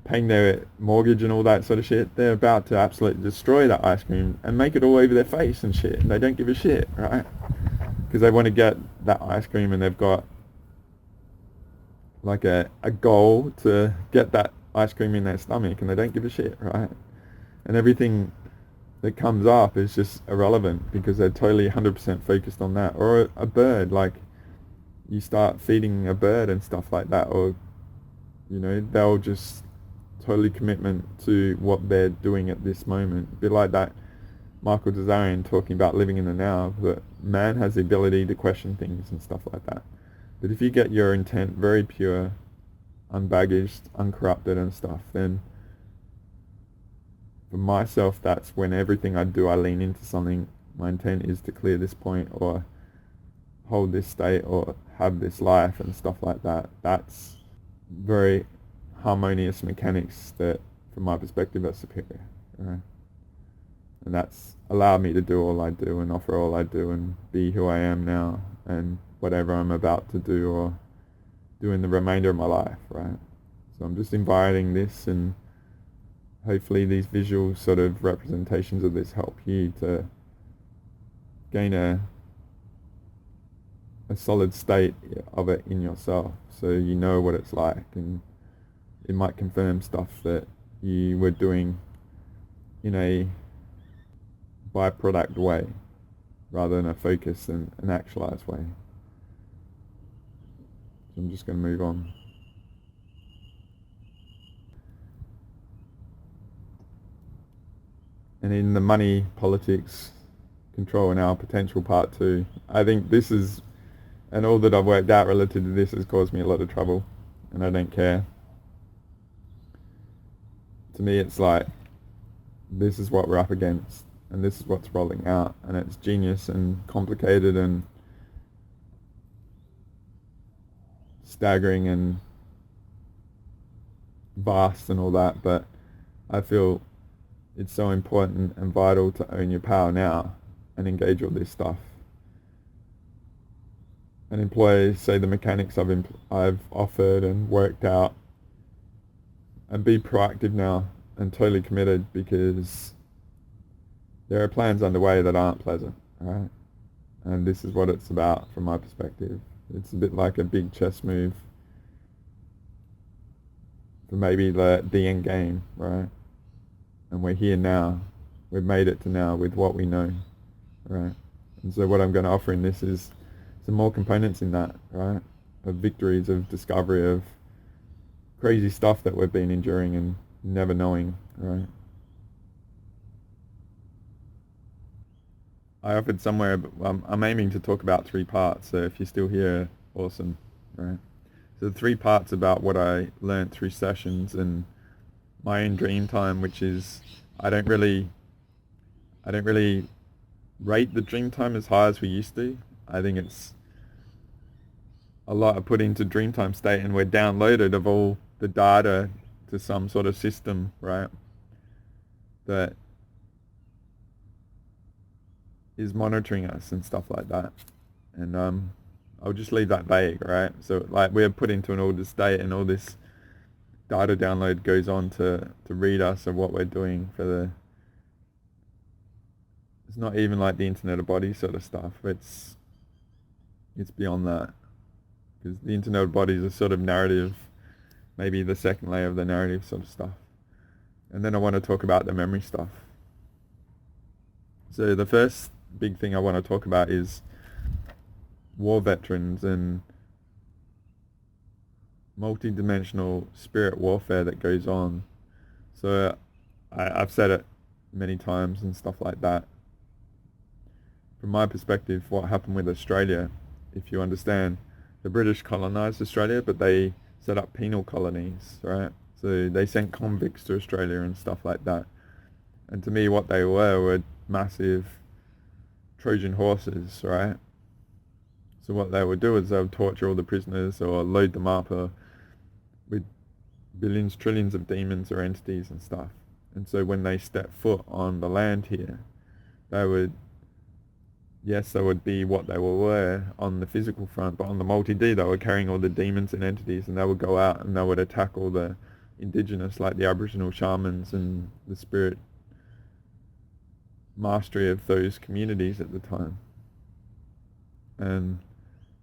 paying their mortgage and all that sort of shit? They're about to absolutely destroy that ice cream and make it all over their face and shit, and they don't give a shit, right? Because they want to get that ice cream, and they've got like a goal to get that ice cream in their stomach, and they don't give a shit, right? And everything that comes up is just irrelevant because they're totally 100% focused on that. Or a bird, like, you start feeding a bird and stuff like that, or they'll just totally commitment to what they're doing at this moment. A bit like that Michael Desarian talking about living in the now, that man has the ability to question things and stuff like that. But if you get your intent very pure, unbaggaged, uncorrupted and stuff, then for myself, that's when everything I do, I lean into something. My intent is to clear this point, or hold this state, or have this life and stuff like that. That's very harmonious mechanics that, from my perspective, are superior, right? And that's allowed me to do all I do and offer all I do and be who I am now and whatever I'm about to do or do in the remainder of my life, right? So I'm just inviting this and hopefully these visual sort of representations of this help you to gain a solid state of it in yourself, so you know what it's like, and it might confirm stuff that you were doing in a byproduct way rather than a focused and an actualized way. So I'm just going to move on. And in the money, politics, control and our potential part 2, I think this is, and all that I've worked out relative to this has caused me a lot of trouble, and I don't care. To me it's like, this is what we're up against, and this is what's rolling out, and it's genius and complicated and staggering and vast and all that, but I feel it's so important and vital to own your power now and engage all this stuff. And employ, say, the mechanics I've offered and worked out, and be proactive now and totally committed, because there are plans underway that aren't pleasant, right? And this is what it's about from my perspective. It's a bit like a big chess move for maybe the end game, right? And we're here now. We've made it to now with what we know, right? And so what I'm going to offer in this is some more components in that, right? Of victories, of discovery, of crazy stuff that we've been enduring and never knowing, right? I offered somewhere, but I'm aiming to talk about 3 parts, so if you're still here, awesome, right? So the 3 parts about what I learned through sessions and my own dream time, which is, I don't really rate the dream time as high as we used to. I think it's a lot of put into Dreamtime state, and we're downloaded of all the data to some sort of system, right, that is monitoring us and stuff like that. And I'll just leave that vague, right? So like we're put into an ordered state, and all this data download goes on to read us of what we're doing for the, it's not even like the Internet of Bodies sort of stuff. It's beyond that, because the Internet of Bodies is sort of narrative, maybe the second layer of the narrative sort of stuff. And then I want to talk about the memory stuff. So the first big thing I want to talk about is war veterans and multi-dimensional spirit warfare that goes on. So I've said it many times and stuff like that. From my perspective, what happened with Australia, if you understand, the British colonized Australia, but they set up penal colonies, right? So they sent convicts to Australia and stuff like that. And to me, what they were massive Trojan horses, right? So what they would do is they would torture all the prisoners or load them up with billions, trillions of demons or entities and stuff. And so when they step foot on the land here, they would, yes, they would be what they were on the physical front, but on the multi-D, they were carrying all the demons and entities, and they would go out and they would attack all the indigenous, like the Aboriginal shamans and the spirit mastery of those communities at the time. And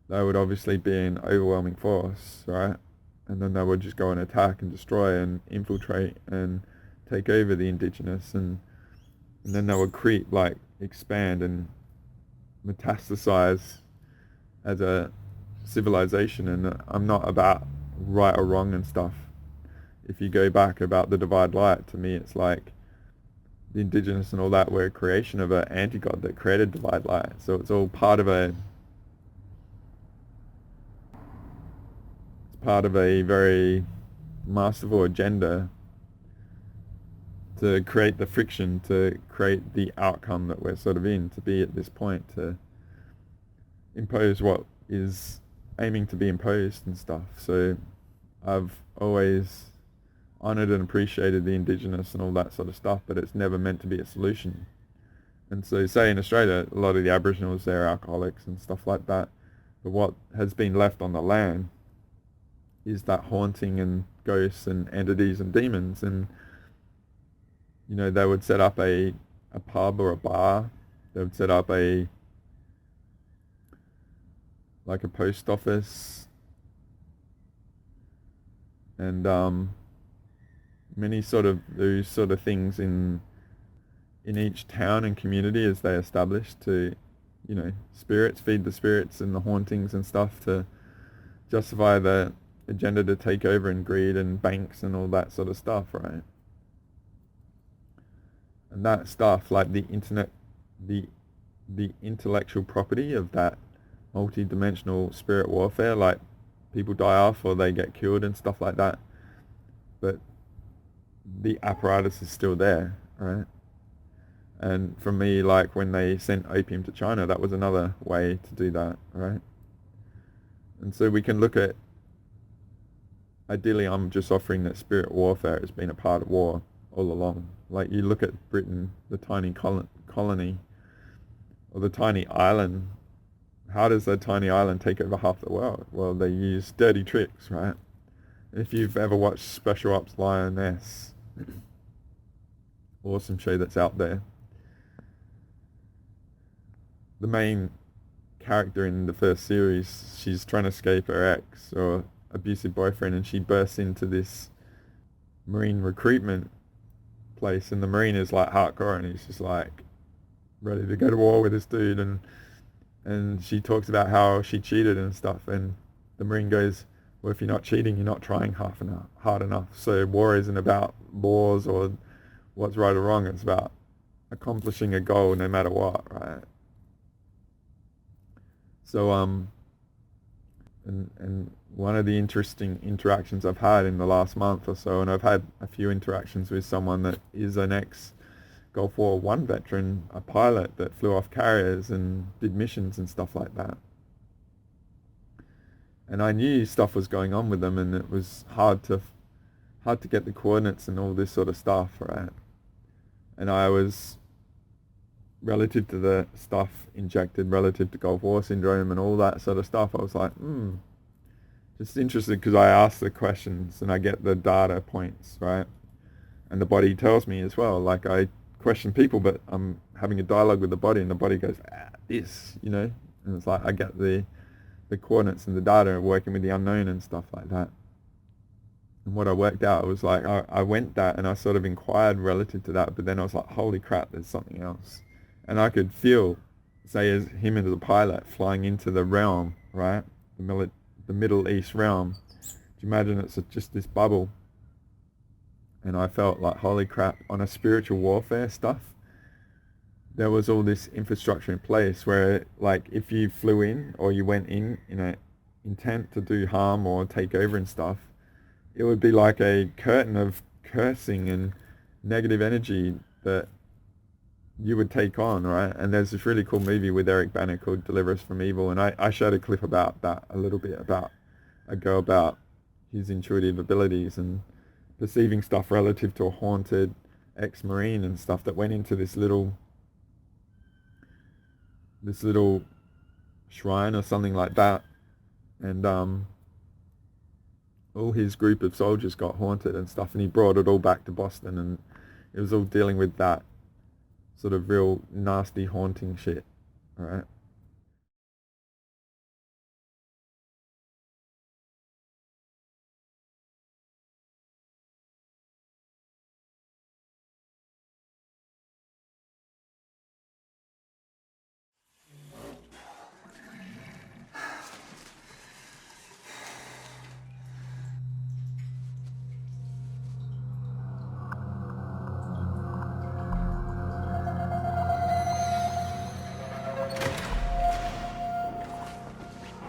they would obviously be an overwhelming force, right? And then they would just go and attack and destroy and infiltrate and take over the indigenous, and then they would creep, like expand and metastasize as a civilization. And I'm not about right or wrong and stuff. If you go back about the divide light, to me it's like the indigenous and all that were a creation of an anti-god that created divide light. So it's all part of a very masterful agenda to create the friction, to create the outcome that we're sort of in, to be at this point, to impose what is aiming to be imposed and stuff. So I've always honoured and appreciated the indigenous and all that sort of stuff, but it's never meant to be a solution. And so say in Australia, a lot of the Aboriginals, they're alcoholics and stuff like that, but what has been left on the land is that haunting and ghosts and entities and demons. And you know, they would set up a pub or a bar. They would set up like a post office, and many sort of those sort of things in each town and community as they established to, you know, feed the spirits and the hauntings and stuff to justify the agenda to take over and greed and banks and all that sort of stuff, right? And that stuff, like the internet, the intellectual property of that multi-dimensional spirit warfare, like people die off or they get killed and stuff like that, but the apparatus is still there, right? And for me, like when they sent opium to China, that was another way to do that, right? And so we can look at, ideally I'm just offering that spirit warfare has been a part of war all along. Like you look at Britain, the tiny colony, or the tiny island. How does that tiny island take over half the world? Well, they use dirty tricks, right? If you've ever watched Special Ops Lioness, awesome show that's out there. The main character in the first series, she's trying to escape her ex or abusive boyfriend, and she bursts into this Marine recruitment place, and the Marine is like hardcore, and he's just like ready to go to war with this dude, and she talks about how she cheated and stuff, and the Marine goes, well, if you're not cheating, you're not trying hard enough. So war isn't about laws or what's right or wrong, it's about accomplishing a goal no matter what, right? So and one of the interesting interactions I've had in the last month or so, and I've had a few interactions with someone that is an ex-Gulf War I veteran, a pilot that flew off carriers and did missions and stuff like that. And I knew stuff was going on with them, and it was hard to get the coordinates and all this sort of stuff, right? And I was, relative to the stuff injected, relative to Gulf War syndrome and all that sort of stuff, I was like, just interested, because I ask the questions and I get the data points, right? And the body tells me as well. Like I question people, but I'm having a dialogue with the body, and the body goes, this, you know? And it's like I get the coordinates and the data, working with the unknown and stuff like that. And what I worked out was like, I went that and I sort of inquired relative to that, but then I was like, holy crap, there's something else. And I could feel, say, as him as a pilot flying into the realm, right? The Middle East realm. Do you imagine it's just this bubble? And I felt like, holy crap, on a spiritual warfare stuff, there was all this infrastructure in place where, like, if you flew in or you went in a intent to do harm or take over and stuff, it would be like a curtain of cursing and negative energy that you would take on, right? And there's this really cool movie with Eric Bana called Deliver Us from Evil, and I showed a clip about that a little bit, about his intuitive abilities and perceiving stuff relative to a haunted ex-Marine and stuff that went into this little shrine or something like that, and all his group of soldiers got haunted and stuff, and he brought it all back to Boston, and it was all dealing with that sort of real nasty haunting shit, alright?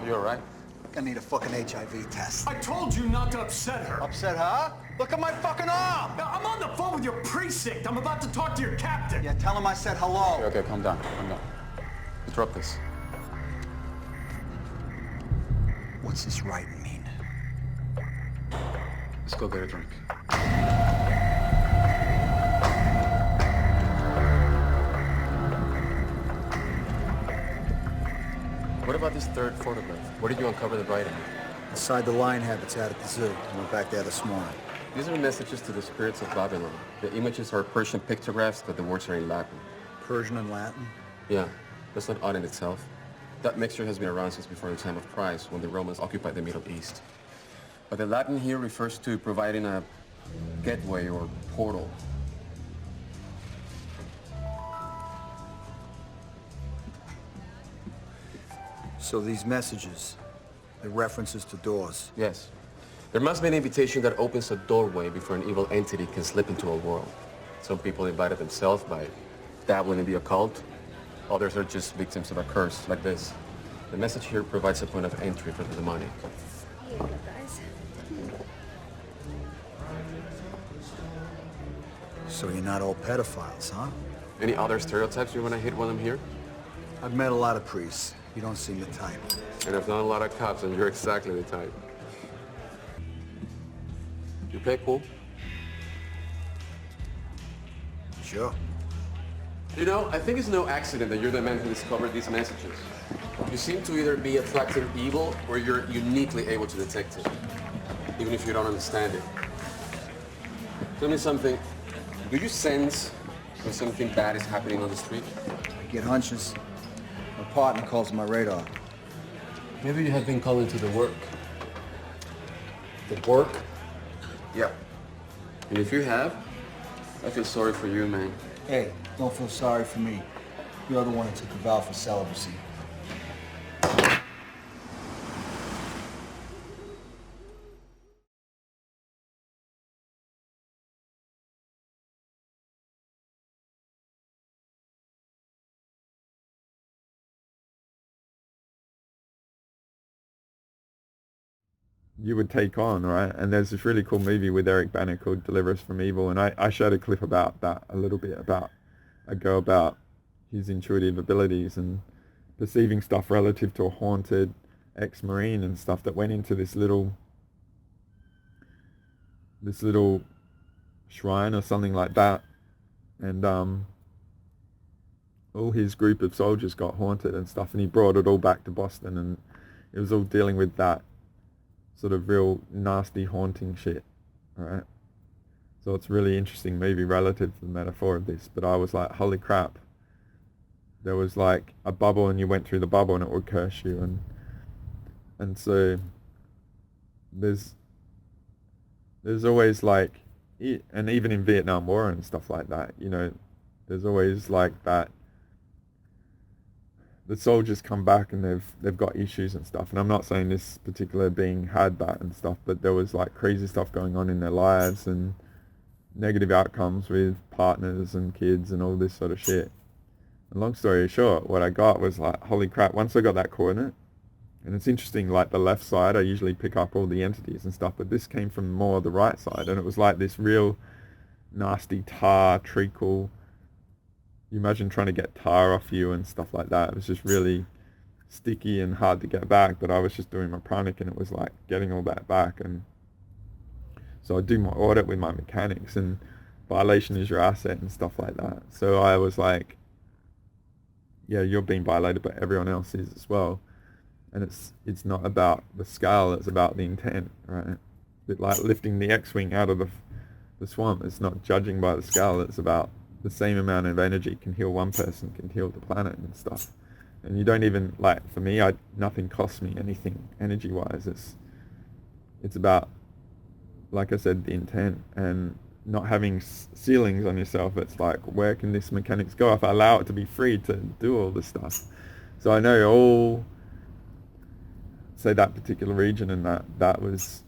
You all right? I need a fucking HIV test. I told you not to upset her. Upset her? Look at my fucking arm! Now, I'm on the phone with your precinct. I'm about to talk to your captain. Yeah, tell him I said hello. Okay, calm down. Interrupt this. What's this writing mean? Let's go get a drink. What about this third photograph? Where did you uncover the writing? Inside the lion habitat at the zoo. I went back there this morning. These are messages to the spirits of Babylon. The images are Persian pictographs, but the words are in Latin. Persian and Latin? Yeah, that's not odd in itself. That mixture has been around since before the time of Christ, when the Romans occupied the Middle East. But the Latin here refers to providing a gateway or portal. So these messages, they're references to doors? Yes. There must be an invitation that opens a doorway before an evil entity can slip into a world. Some people invited themselves by dabbling in the occult. Others are just victims of a curse, like this. The message here provides a point of entry for the demonic. Here you go, guys. So you're not all pedophiles, huh? Any other stereotypes you want to hit while I'm here? I've met a lot of priests. You don't seem the type. And I've known a lot of cops, and you're exactly the type. You play pool? Sure. You know, I think it's no accident that you're the man who discovered these messages. You seem to either be attracting evil or you're uniquely able to detect it, even if you don't understand it. Tell me something. Do you sense when something bad is happening on the street? I get hunches. My partner calls my radar. Maybe you have been called into the work. The work? Yep. And if you have, I feel sorry for you, man. Hey, don't feel sorry for me. You're the one who took a vow for celibacy. you would take on, right? And there's this really cool movie with Eric Bana called Deliver Us from Evil, and I showed a clip about that a little bit, about his intuitive abilities and perceiving stuff relative to a haunted ex-Marine and stuff that went into this little shrine or something like that, and all his group of soldiers got haunted and stuff, and he brought it all back to Boston, and it was all dealing with that sort of real nasty haunting shit, right? So it's a really interesting movie relative to the metaphor of this, but I was like, holy crap, there was like a bubble and you went through the bubble and it would curse you, and so there's always like, and even in Vietnam War and stuff like that, you know, there's always like that, the soldiers come back and they've got issues and stuff, and I'm not saying this particular being had that and stuff, but there was like crazy stuff going on in their lives and negative outcomes with partners and kids and all this sort of shit. And long story short, what I got was like, holy crap, once I got that coordinate, and it's interesting, like the left side, I usually pick up all the entities and stuff, but this came from more the right side, and it was like this real nasty tar, treacle. You imagine trying to get tar off you and stuff like that. It was just really sticky and hard to get back, but I was just doing my pranic and it was like getting all that back. And so I do my audit with my mechanics, and violation is your asset and stuff like that. So I was like, yeah, you're being violated, but everyone else is as well. And it's not about the scale, it's about the intent, right? A bit like lifting the X-Wing out of the swamp. It's not judging by the scale, it's about the same amount of energy can heal one person, can heal the planet and stuff. And you don't even, like, for me, nothing costs me anything energy-wise. It's about, like I said, the intent and not having ceilings on yourself. It's like, where can this mechanics go if I allow it to be free to do all this stuff? So I know all, say that particular region, and that was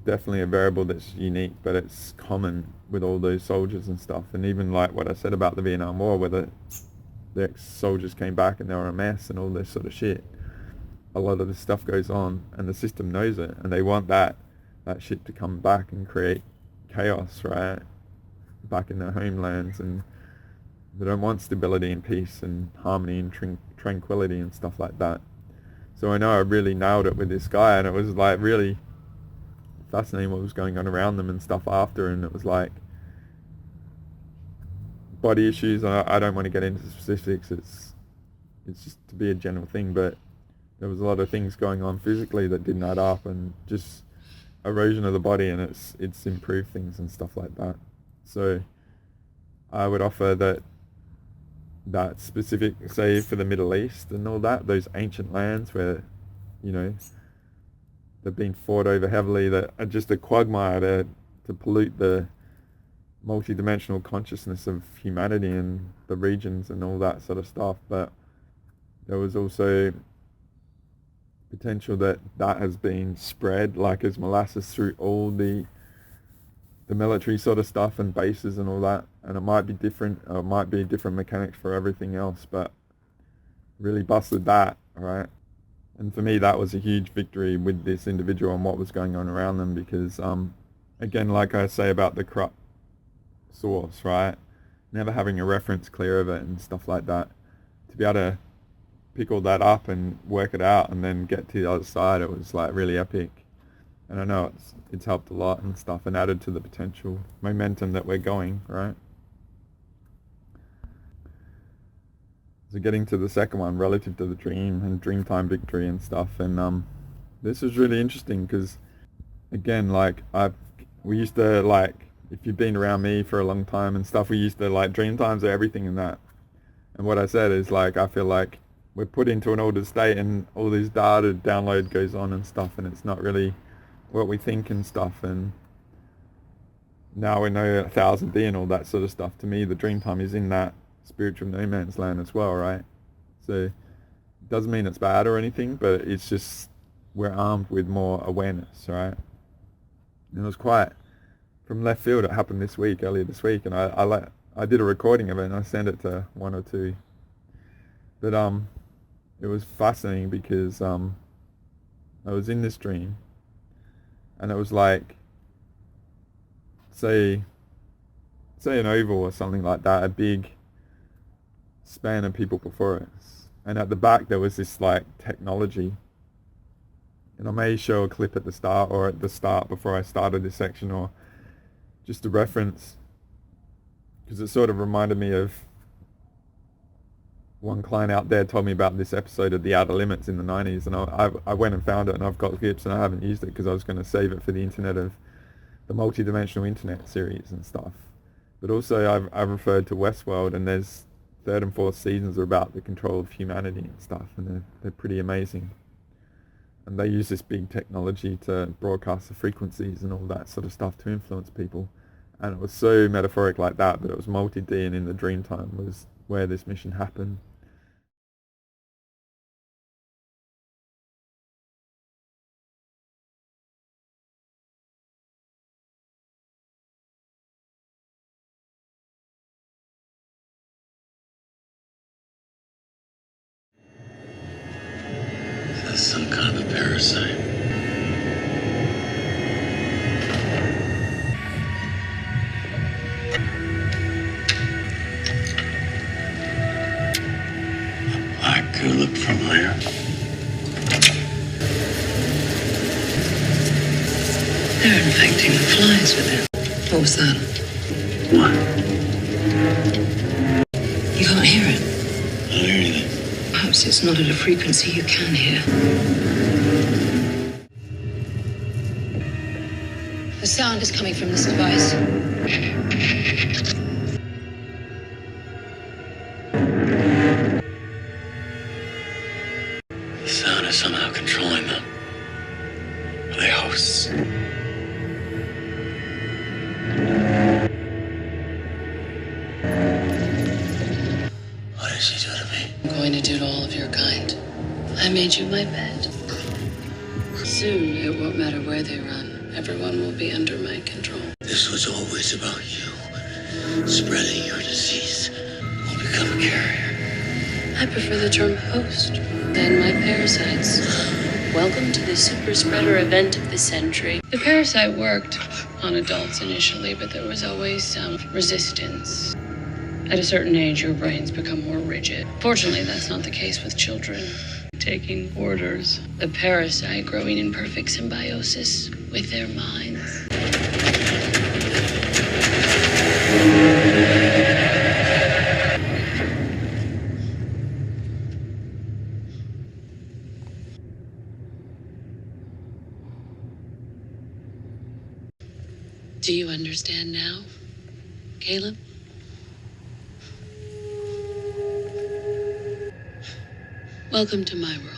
definitely a variable that's unique, but it's common with all those soldiers and stuff. And even like what I said about the Vietnam War, where the ex-soldiers came back and they were a mess and all this sort of shit, a lot of this stuff goes on and the system knows it, and they want that shit to come back and create chaos, right, back in their homelands. And they don't want stability and peace and harmony and tranquility and stuff like that. So I know I really nailed it with this guy, and it was like really fascinating what was going on around them and stuff after. And it was like body issues. I don't want to get into specifics. It's just to be a general thing, but there was a lot of things going on physically that didn't add up, and just erosion of the body, and it's improved things and stuff like that. So I would offer that specific, say for the Middle East and all that, those ancient lands where, you know, they've been fought over heavily, that are just a quagmire to pollute the multi-dimensional consciousness of humanity and the regions and all that sort of stuff. But there was also potential that has been spread like as molasses through all the military sort of stuff and bases and all that, and it might be different, or it might be different mechanics for everything else, but really busted that, right? And for me, that was a huge victory with this individual and what was going on around them, because again, like I say about the corrupt source, right, never having a reference clear of it and stuff like that, to be able to pick all that up and work it out and then get to the other side, it was like really epic. And I know it's helped a lot and stuff, and added to the potential momentum that we're going, right? So getting to the second one, relative to the dream and Dreamtime victory and stuff, and this was really interesting because, again, like we used to, like, if you've been around me for a long time and stuff, we used to like Dreamtimes are everything in that. And what I said is, like, I feel like we're put into an altered state and all this data download goes on and stuff, and it's not really what we think and stuff, and now we know 1000D and all that sort of stuff. To me, the Dreamtime is in that spiritual no man's land as well, right? So it doesn't mean it's bad or anything, but it's just we're armed with more awareness, right? And it was quite from left field. It happened earlier this week, and I did a recording of it and I sent it to one or two. But it was fascinating because I was in this dream. And it was like, say an oval or something like that, a big span of people before us. And at the back there was this like technology. And I may show a clip at the start, or at the start before I started this section, or just a reference, because it sort of reminded me of one client out there told me about this episode of The Outer Limits in the 90s, and I went and found it, and I've got clips, and I haven't used it because I was going to save it for the internet of the multi-dimensional internet series and stuff. But also I've referred to Westworld, and there's 3rd and 4th seasons are about the control of humanity and stuff, and they're pretty amazing. And they use this big technology to broadcast the frequencies and all that sort of stuff to influence people. And it was so metaphoric like that, but it was multi-D, and in the Dreamtime was where this mission happened. That's some kind of a parasite. Could look familiar. They're infecting the flies with it. What was that? What? You can't hear it. I don't hear anything. Perhaps it's not at a frequency you can hear. The sound is coming from this device. The sound is somehow controlling them. Are they hosts? What did she do to me? I'm going to do to all of your kind. I made you my bed. Soon, it won't matter where they run. Everyone will be under my control. This was always about you. Spreading your disease. Will become a carrier. I prefer the term host than my parasites. Welcome to the super spreader event of the century. The parasite worked on adults initially, but there was always some resistance. At a certain age, your brains become more rigid. Fortunately, that's not the case with children taking orders. The parasite growing in perfect symbiosis with their minds. Do you understand now, Caleb? Welcome to my world.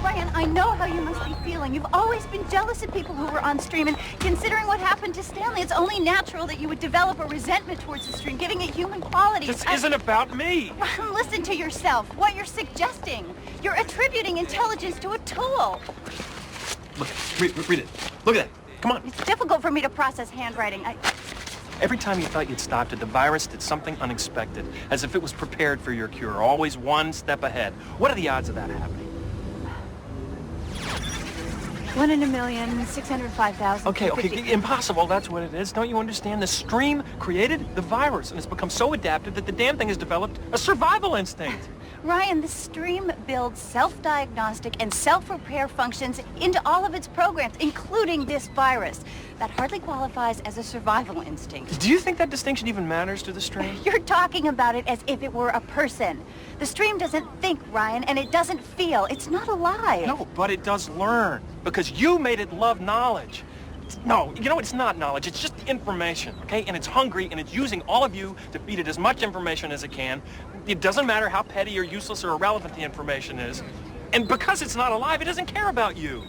Ryan, I know how you must be feeling. You've always been jealous of people who were on stream, and considering what happened to Stanley, it's only natural that you would develop a resentment towards the stream, giving it human qualities. This isn't about me! Ryan, listen to yourself. What you're suggesting. You're attributing intelligence to a tool. Look, read it. Look at it. Come on. It's difficult for me to process handwriting. Every time you thought you'd stopped it, the virus did something unexpected, as if it was prepared for your cure, always one step ahead. What are the odds of that happening? 1 in a million, 605,000. Okay, impossible, that's what it is. Don't you understand? The stream created the virus, and it's become so adaptive that the damn thing has developed a survival instinct. Ryan, the stream builds self-diagnostic and self-repair functions into all of its programs, including this virus. That hardly qualifies as a survival instinct. Do you think that distinction even matters to the stream? You're talking about it as if it were a person. The stream doesn't think, Ryan, and it doesn't feel. It's not alive. No, but it does learn, because you made it love knowledge. No, you know, it's not knowledge, it's just information, okay? And it's hungry, and it's using all of you to feed it as much information as it can. It doesn't matter how petty or useless or irrelevant the information is. And because it's not alive, it doesn't care about you.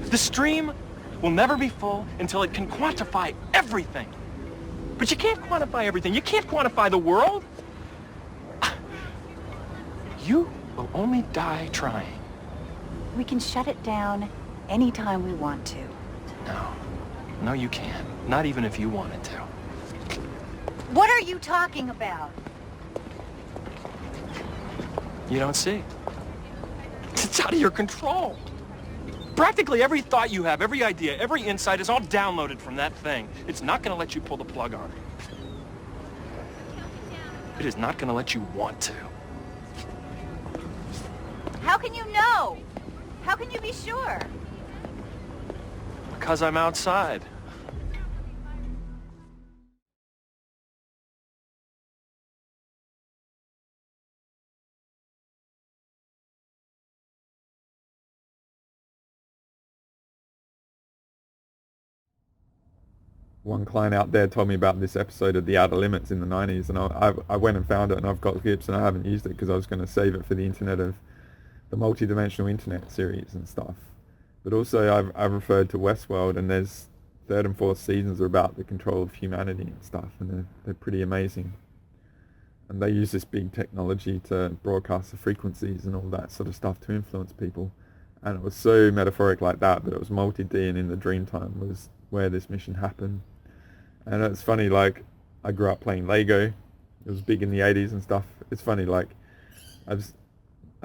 The stream will never be full until it can quantify everything. But you can't quantify everything. You can't quantify the world. You will only die trying. We can shut it down anytime we want to. No, you can't. Not even if you wanted to. What are you talking about? You don't see. It's out of your control. Practically every thought you have, every idea, every insight is all downloaded from that thing. It's not going to let you pull the plug on it. It is not going to let you want to. How can you know? How can you be sure? Because I'm outside. One client out there told me about this episode of The Outer Limits in the 90s, and I went and found it, and I've got clips, and I haven't used it because I was going to save it for the Internet of the Multi-Dimensional Internet series and stuff. But also I've referred to Westworld, and there's third and fourth seasons are about the control of humanity and stuff, and they're pretty amazing. And they use this big technology to broadcast the frequencies and all that sort of stuff to influence people. And it was so metaphoric like that, but it was multi-D, and in the Dreamtime was where this mission happened. And it's funny, like, I grew up playing Lego. It was big in the 80s and stuff. It's funny, like, I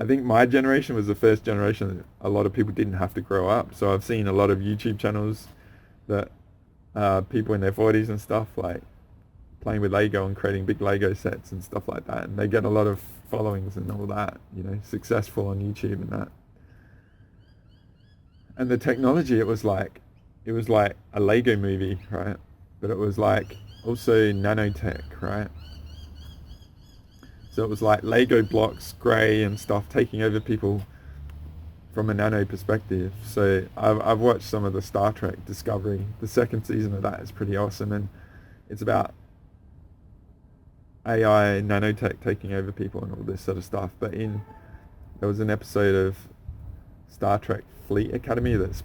think my generation was the first generation that a lot of people didn't have to grow up. So I've seen a lot of YouTube channels that people in their 40s and stuff, like, playing with Lego and creating big Lego sets and stuff like that. And they get a lot of followings and all that, you know, successful on YouTube and that. And the technology, it was like a Lego movie, right? But it was like also nanotech, right? So it was like Lego blocks, grey and stuff, taking over people from a nano perspective. So I've watched some of the Star Trek Discovery. The second season of that is pretty awesome, and it's about AI nanotech taking over people and all this sort of stuff. But there was an episode of Star Trek Fleet Academy that's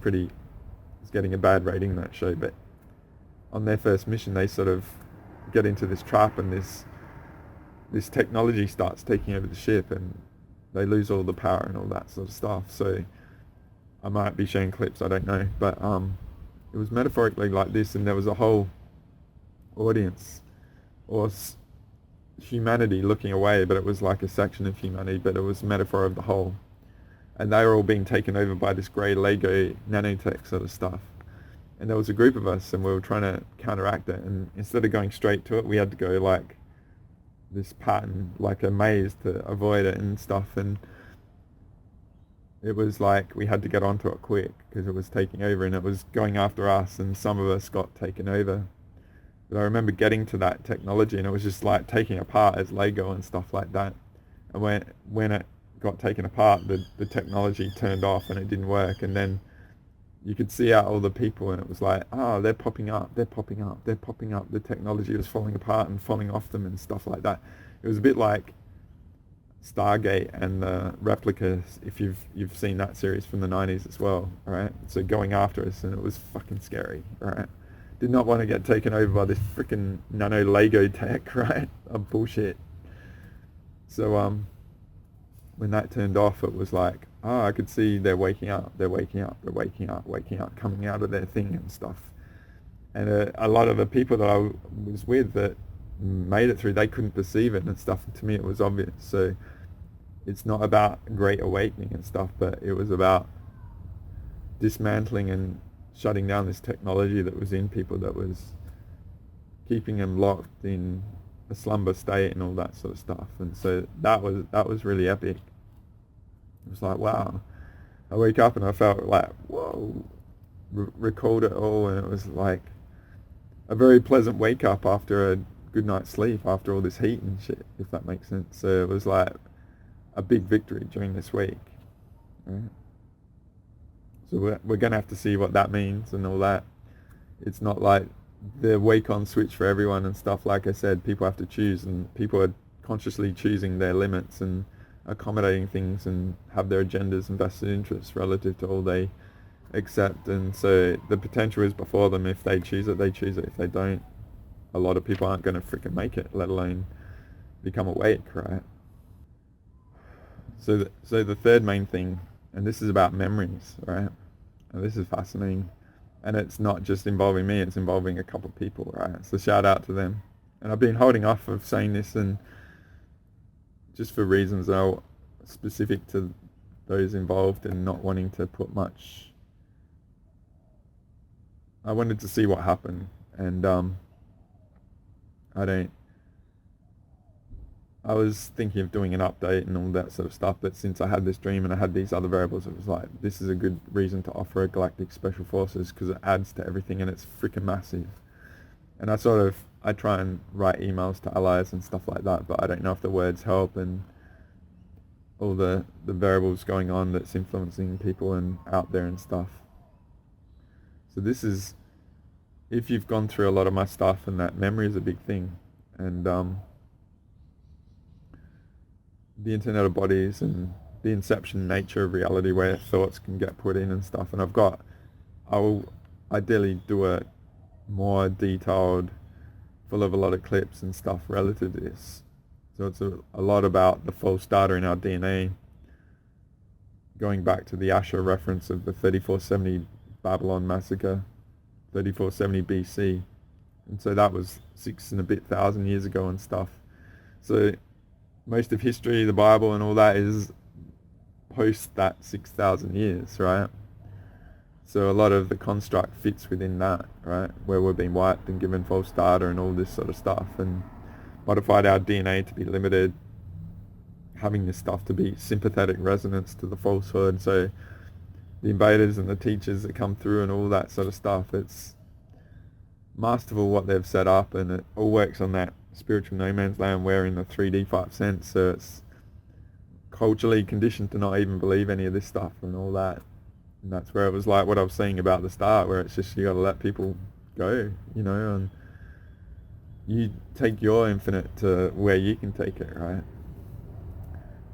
getting a bad rating, that show, but on their first mission they sort of get into this trap, and this technology starts taking over the ship, and they lose all the power and all that sort of stuff. So I might be showing clips, I don't know, but it was metaphorically like this, and there was a whole audience or humanity looking away, but it was like a section of humanity, but it was a metaphor of the whole. And they were all being taken over by this grey Lego nanotech sort of stuff. And there was a group of us, and we were trying to counteract it. And instead of going straight to it, we had to go like this pattern, like a maze, to avoid it and stuff. And it was like we had to get onto it quick because it was taking over and it was going after us, and some of us got taken over. But I remember getting to that technology and it was just like taking apart as Lego and stuff like that. And when it got taken apart, the technology turned off and it didn't work. And then you could see out all the people and it was like, oh, they're popping up, they're popping up, they're popping up. The technology was falling apart and falling off them and stuff like that. It was a bit like Stargate and the replicas, if you've seen that series from the 90s as well, right? So going after us, and it was fucking scary, right? Did not want to get taken over by this freaking nano Lego tech, right? Of bullshit. So when that turned off, it was like, oh, I could see they're waking up, waking up, coming out of their thing and stuff. And a lot of the people that I was with that made it through, they couldn't perceive it and stuff. And to me, it was obvious. So it's not about great awakening and stuff, but it was about dismantling and shutting down this technology that was in people, that was keeping them locked in a slumber state and all that sort of stuff. And so that was really epic. It was like, wow. I wake up and I felt like, whoa, recalled it all, and it was like a very pleasant wake up after a good night's sleep, after all this heat and shit, if that makes sense. So it was like a big victory during this week, right? So we're going to have to see what that means and all that. It's not like the wake on switch for everyone and stuff. Like I said, people have to choose, and people are consciously choosing their limits and accommodating things and have their agendas and vested interests relative to all they accept. And so the potential is before them. If they choose it, they choose it. If they don't, a lot of people aren't going to freaking make it, let alone become awake, right? So the third main thing, and this is about memories, right? And this is fascinating. And it's not just involving me, it's involving a couple of people, right? So shout out to them. And I've been holding off of saying this, and just for reasons that are specific to those involved and not wanting to put much. I wanted to see what happened, and I was thinking of doing an update and all that sort of stuff, but since I had this dream and I had these other variables, it was like, this is a good reason to offer a Galactic Special Forces, because it adds to everything and it's freaking massive. And I try and write emails to allies and stuff like that, but I don't know if the words help, and all the variables going on that's influencing people and out there and stuff. So this is, if you've gone through a lot of my stuff, and that memory is a big thing, and the Internet of Bodies and the inception nature of reality, where thoughts can get put in and stuff. And I will ideally do a more detailed, full of a lot of clips and stuff relative to this. So it's a lot about the false data in our DNA, going back to the Asher reference of the 3470 Babylon massacre, 3470 BC. And so that was 6 and a bit thousand years ago and stuff. So most of history, the Bible and all that, is post that 6,000 years, right? So a lot of the construct fits within that, right? Where we're being wiped and given false data and all this sort of stuff, and modified our DNA to be limited, having this stuff to be sympathetic resonance to the falsehood. So the invaders and the teachers that come through and all that sort of stuff, it's masterful what they've set up, and it all works on that spiritual no man's land. We're in the 3D 5 sense, so it's culturally conditioned to not even believe any of this stuff and all that. And that's where it was like what I was saying about the start, where it's just, you got to let people go, and you take your infinite to where you can take it, right?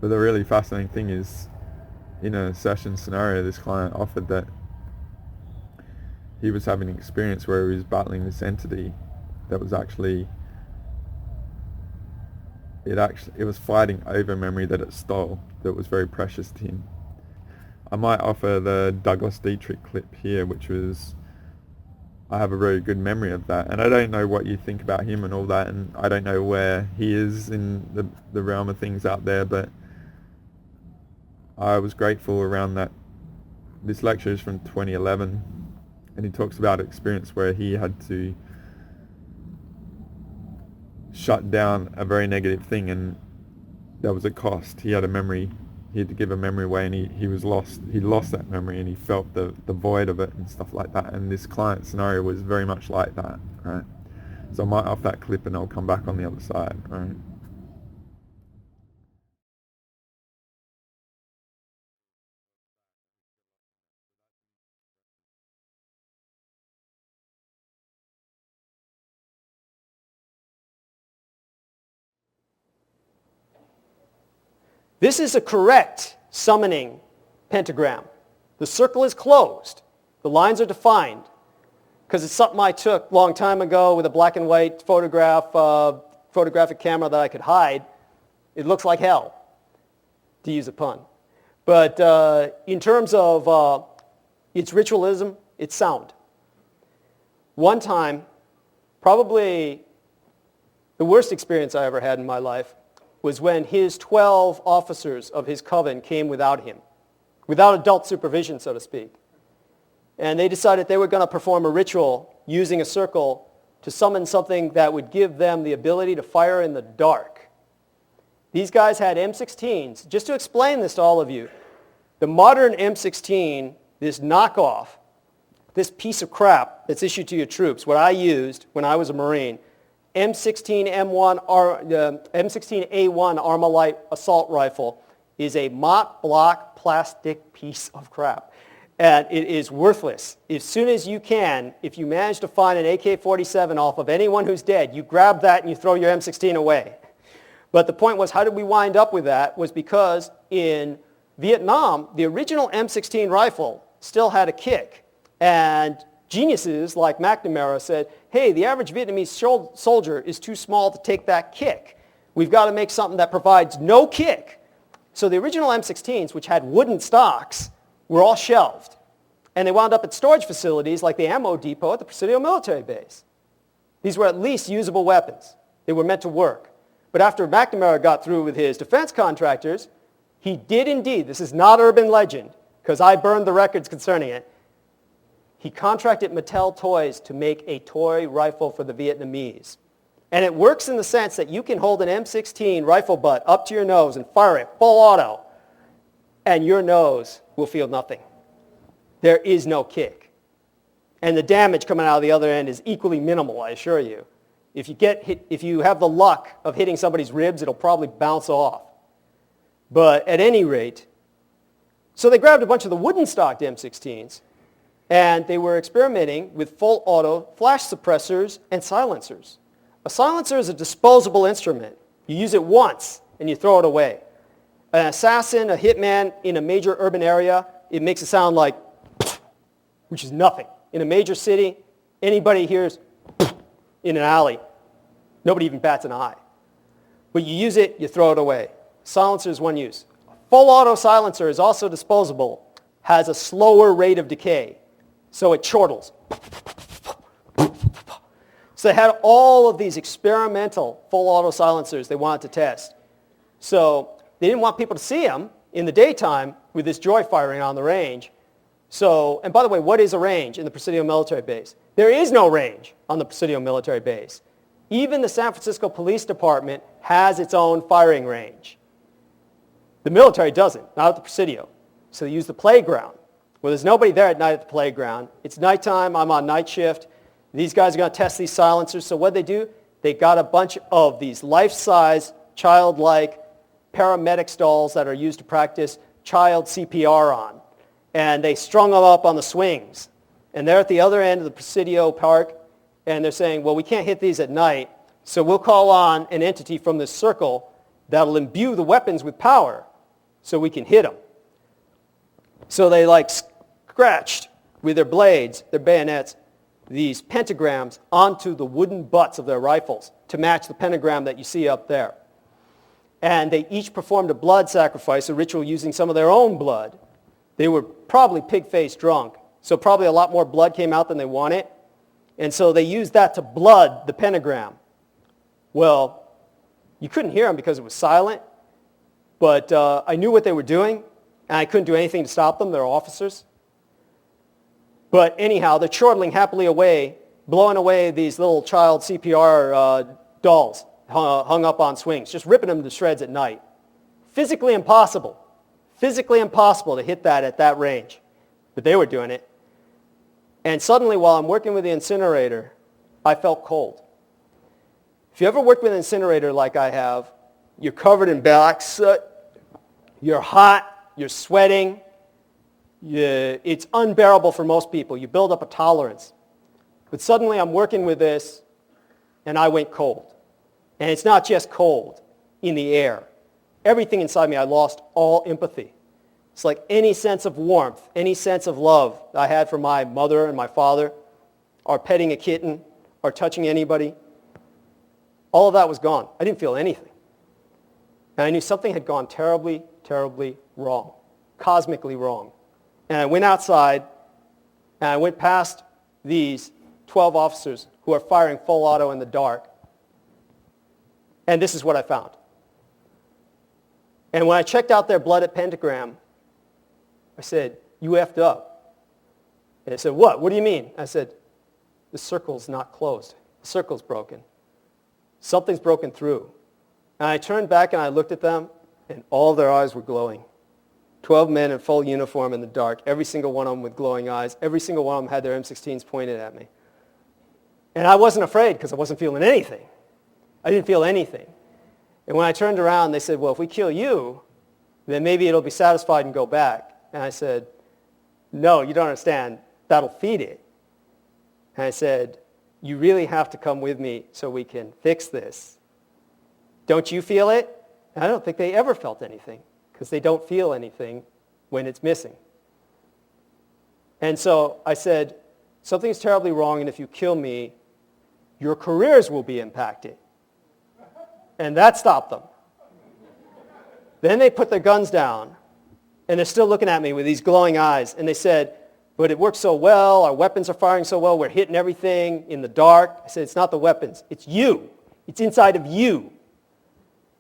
But the really fascinating thing is, in a session scenario, this client offered that he was having an experience where he was battling this entity that was it was fighting over memory that it stole, that was very precious to him. I might offer the Douglas Dietrich clip here, which was, I have a very good memory of that, and I don't know what you think about him and all that, and I don't know where he is in the realm of things out there, but I was grateful around that. This lecture is from 2011, and he talks about an experience where he had to shut down a very negative thing, and there was a cost. He had a memory. He had to give a memory away, and he was lost. He lost that memory, and he felt the void of it and stuff like that. And this client scenario was very much like that, right? So I might off that clip, and I'll come back on the other side, right? This is a correct summoning pentagram. The circle is closed. The lines are defined. Because it's something I took a long time ago with a black and white photographic camera that I could hide. It looks like hell, to use a pun. But in terms of its ritualism, it's sound. One time, probably the worst experience I ever had in my life, was when his 12 officers of his coven came without him, without adult supervision, so to speak. And they decided they were going to perform a ritual using a circle to summon something that would give them the ability to fire in the dark. These guys had M16s. Just to explain this to all of you, the modern M16, this knockoff, this piece of crap that's issued to your troops, what I used when I was a Marine, M16A1 Armalite assault rifle is a Mott block plastic piece of crap. And it is worthless. As soon as you can, if you manage to find an AK-47 off of anyone who's dead, you grab that and you throw your M16 away. But the point was, how did we wind up with that? Was because in Vietnam, the original M16 rifle still had a kick. And geniuses like McNamara said, hey, the average Vietnamese soldier is too small to take that kick. We've got to make something that provides no kick. So the original M16s, which had wooden stocks, were all shelved. And they wound up at storage facilities like the ammo depot at the Presidio military base. These were at least usable weapons. They were meant to work. But after McNamara got through with his defense contractors, he did indeed, this is not urban legend, because I burned the records concerning it, he contracted Mattel Toys to make a toy rifle for the Vietnamese. And it works in the sense that you can hold an M16 rifle butt up to your nose and fire it full auto, and your nose will feel nothing. There is no kick. And the damage coming out of the other end is equally minimal, I assure you. If you get hit, if you have the luck of hitting somebody's ribs, it'll probably bounce off. But at any rate, so they grabbed a bunch of the wooden stocked M16s, and they were experimenting with full auto flash suppressors and silencers. A silencer is a disposable instrument. You use it once and you throw it away. An assassin, a hitman in a major urban area, it makes a sound like, which is nothing. In a major city, anybody hears in an alley. Nobody even bats an eye. But you use it, you throw it away. Silencer is one use. Full auto silencer is also disposable, has a slower rate of decay. So it chortles. So they had all of these experimental full auto silencers they wanted to test. So they didn't want people to see them in the daytime with this joy firing on the range. So, and by the way, what is a range in the Presidio military base? There is no range on the Presidio military base. Even the San Francisco Police Department has its own firing range. The military doesn't, not at the Presidio. So they use the playground. Well, there's nobody there at night at the playground. It's nighttime. I'm on night shift. These guys are going to test these silencers. So what they do, they got a bunch of these life-size, childlike paramedic dolls that are used to practice child CPR on. And they strung them up on the swings. And they're at the other end of the Presidio Park, and they're saying, well, we can't hit these at night, so we'll call on an entity from this circle that'll imbue the weapons with power so we can hit them. So they scratched with their blades, their bayonets, these pentagrams onto the wooden butts of their rifles to match the pentagram that you see up there. And they each performed a blood sacrifice, a ritual using some of their own blood. They were probably pig-faced drunk, so probably a lot more blood came out than they wanted. And so they used that to blood the pentagram. Well, you couldn't hear them because it was silent, but I knew what they were doing, and I couldn't do anything to stop them. They're officers. But anyhow, they're chortling happily away, blowing away these little child CPR dolls, hung up on swings, just ripping them to shreds at night. Physically impossible to hit that at that range. But they were doing it. And suddenly, while I'm working with the incinerator, I felt cold. If you ever worked with an incinerator like I have, you're covered in black soot, you're hot, you're sweating, it's unbearable for most people. You build up a tolerance. But suddenly I'm working with this, and I went cold. And it's not just cold in the air. Everything inside me, I lost all empathy. It's like any sense of warmth, any sense of love I had for my mother and my father, or petting a kitten, or touching anybody. All of that was gone. I didn't feel anything. And I knew something had gone terribly, terribly wrong, cosmically wrong. And I went outside, and I went past these 12 officers who are firing full auto in the dark. And this is what I found. And when I checked out their blooded pentagram, I said, "You effed up." And they said, "What? What do you mean?" I said, "The circle's not closed. The circle's broken. Something's broken through." And I turned back and I looked at them, and all of their eyes were glowing. 12 men in full uniform in the dark, every single one of them with glowing eyes. Every single one of them had their M16s pointed at me. And I wasn't afraid because I wasn't feeling anything. I didn't feel anything. And when I turned around, they said, "Well, if we kill you, then maybe it'll be satisfied and go back." And I said, "No, you don't understand. That'll feed it." And I said, "You really have to come with me so we can fix this. Don't you feel it?" And I don't think they ever felt anything, because they don't feel anything when it's missing. And so I said, "Something's terribly wrong, and if you kill me, your careers will be impacted." And that stopped them. Then they put their guns down, and they're still looking at me with these glowing eyes, and they said, "But it works so well, our weapons are firing so well, we're hitting everything in the dark." I said, "It's not the weapons, it's you. It's inside of you."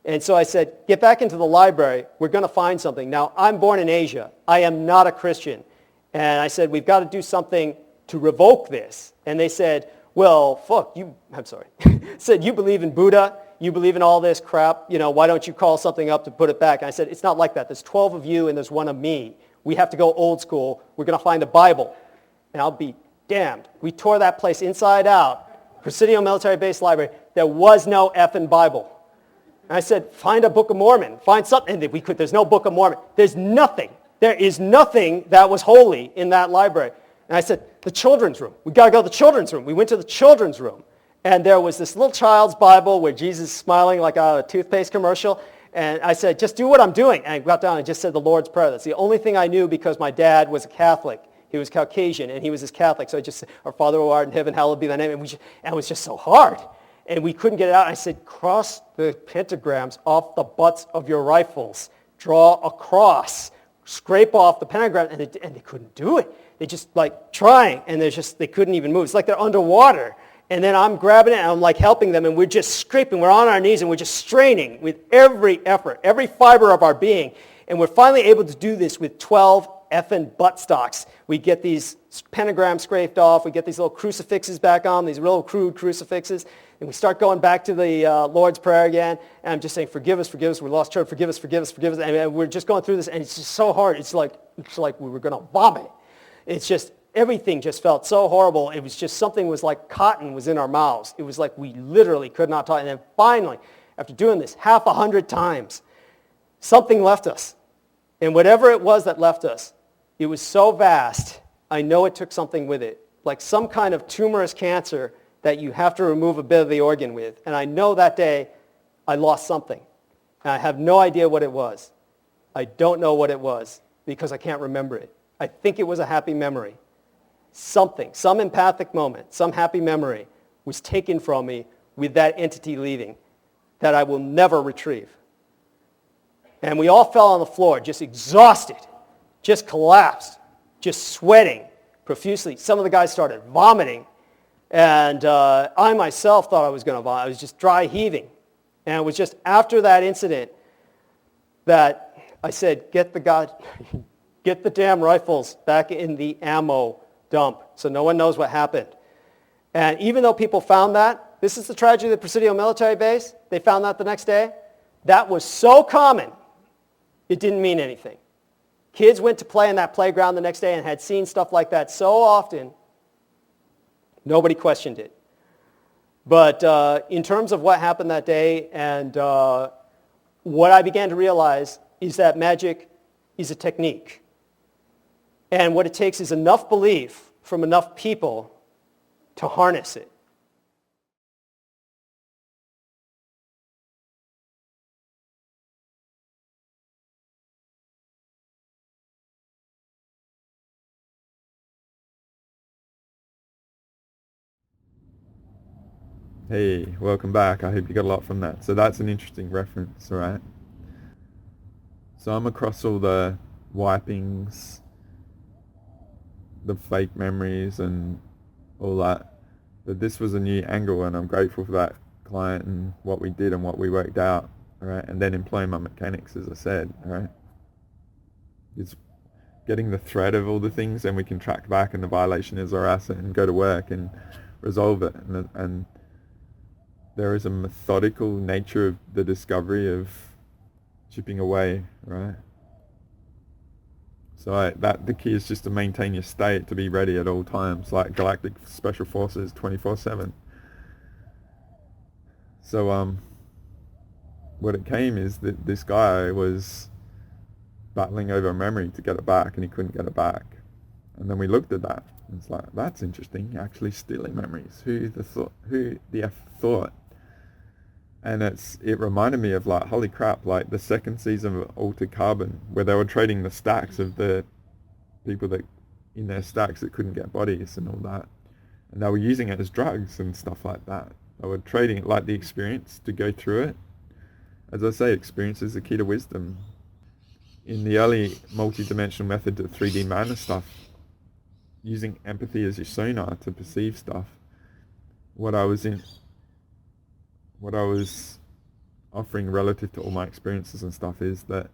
And so I said, "Get back into the library, we're going to find something." Now, I'm born in Asia. I am not a Christian. And I said, "We've got to do something to revoke this." And they said, "Well, fuck, I'm sorry. Said, "You believe in Buddha, you believe in all this crap, why don't you call something up to put it back?" And I said, "It's not like that. There's 12 of you and there's one of me. We have to go old school. We're going to find a Bible." And I'll be damned. We tore that place inside out. Presidio Military Base Library. There was no effing Bible. And I said, "Find a Book of Mormon. Find something." And there's no Book of Mormon. There's nothing. There is nothing that was holy in that library. And I said, "The children's room. We got to go to the children's room." We went to the children's room. And there was this little child's Bible where Jesus is smiling like a toothpaste commercial. And I said, "Just do what I'm doing." And I got down and just said the Lord's Prayer. That's the only thing I knew because my dad was a Catholic. He was Caucasian, and he was as Catholic. So I just said, "Our Father who art in heaven, hallowed be thy name." And it was just so hard. And we couldn't get it out. I said, "Cross the pentagrams off the butts of your rifles. Draw a cross. Scrape off the pentagram." And they couldn't do it. They just trying, and they couldn't even move. It's like they're underwater. And then I'm grabbing it, and I'm helping them, and we're just scraping. We're on our knees, and we're just straining with every effort, every fiber of our being. And we're finally able to do this with 12 effing buttstocks. We get these pentagrams scraped off. We get these little crucifixes back on, these real crude crucifixes. And we start going back to the Lord's Prayer again. And I'm just saying, "Forgive us, forgive us. We lost church. Forgive us, forgive us, forgive us." And we're just going through this, and it's just so hard. It's like we were going to vomit. It's just, everything just felt so horrible. It was just, something was like cotton was in our mouths. It was like we literally could not talk. And then finally, after doing this 100 times, something left us. And whatever it was that left us, it was so vast, I know it took something with it. Like some kind of tumorous cancer that you have to remove a bit of the organ with. And I know that day I lost something. And I have no idea what it was. I don't know what it was because I can't remember it. I think it was a happy memory. Something, some empathic moment, some happy memory was taken from me with that entity leaving that I will never retrieve. And we all fell on the floor, just exhausted, just collapsed, just sweating profusely. Some of the guys started vomiting, and I myself thought I was going to vomit. I was just dry heaving. And it was just after that incident that I said, get the damn rifles back in the ammo dump so no one knows what happened. And even though people found that, This is the tragedy of the Presidio military base. They found that the next day. That was so common, it didn't mean anything. Kids went to play in that playground the next day and had seen stuff like that so often, nobody questioned it. But in terms of what happened that day, and what I began to realize is that magic is a technique. And what it takes is enough belief from enough people to harness it. Hey, welcome back. I hope you got a lot from that. So that's an interesting reference, all right? So I'm across all the wipings, the fake memories and all that. But this was a new angle, and I'm grateful for that client and what we did and what we worked out, all right? And then employing my mechanics, as I said, all right? It's getting the thread of all the things, and we can track back, and the violation is our asset, and go to work and resolve it. And there is a methodical nature of the discovery of chipping away, right? So the key is just to maintain your state, to be ready at all times, like Galactic Special Forces 24/7. So what it came is that this guy was battling over a memory to get it back, and he couldn't get it back. And then we looked at that, and it's like, that's interesting, actually stealing memories. Who the F thought? And it reminded me of, like, holy crap, like the second season of Altered Carbon, where they were trading the stacks of the people that in their stacks that couldn't get bodies and all that. And they were using it as drugs and stuff like that. They were trading it like the experience to go through it. As I say, experience is the key to wisdom. In the early multi-dimensional method of 3D madness stuff, using empathy as your sonar to perceive stuff, what I was offering relative to all my experiences and stuff is that,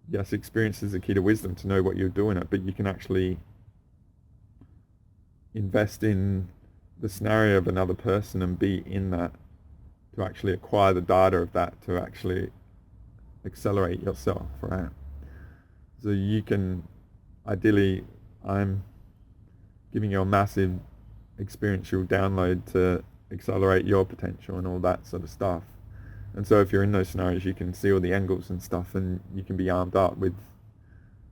yes, experience is the key to wisdom, to know what you're doing it, but you can actually invest in the scenario of another person and be in that, to actually acquire the data of that, to actually accelerate yourself, right? So you can, ideally, I'm giving you a massive experiential download to accelerate your potential and all that sort of stuff. And so if you're in those scenarios, you can see all the angles and stuff, and you can be armed up with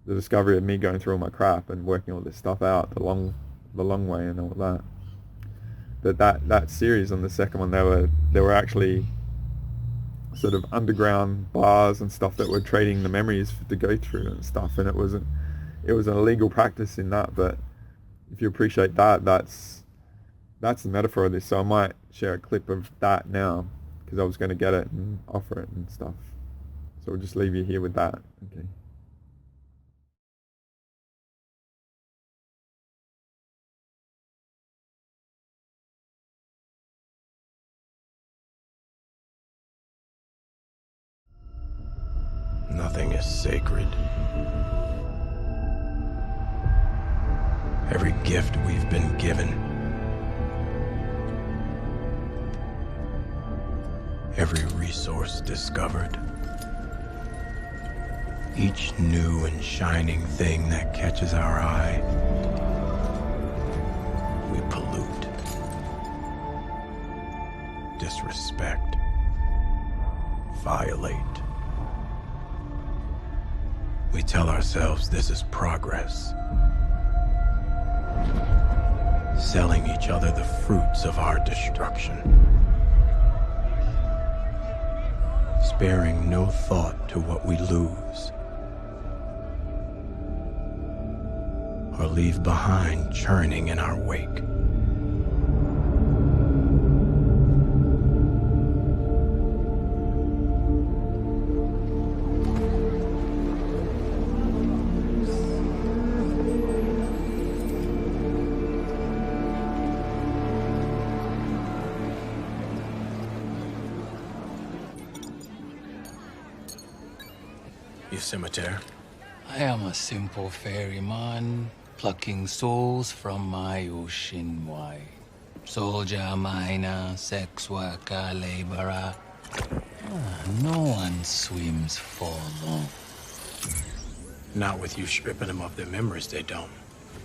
the discovery of me going through all my crap and working all this stuff out the long way and all that. But that series on the second one, there were actually sort of underground bars and stuff that were trading the memories to go through and stuff, and it was an illegal practice in that. But if you appreciate that, that's the metaphor of this. So I might share a clip of that now, because I was going to get it and offer it and stuff. So we'll just leave you here with that. Okay. Nothing is sacred. Every gift we've been given, every resource discovered, each new and shining thing that catches our eye, we pollute, disrespect, violate. We tell ourselves this is progress, selling each other the fruits of our destruction, sparing no thought to what we lose or leave behind churning in our wake. Scimitar. I am a simple ferryman, plucking souls from my ocean wide. Soldier, miner, sex worker, laborer. No one swims for long. Not with you stripping them of their memories, they don't.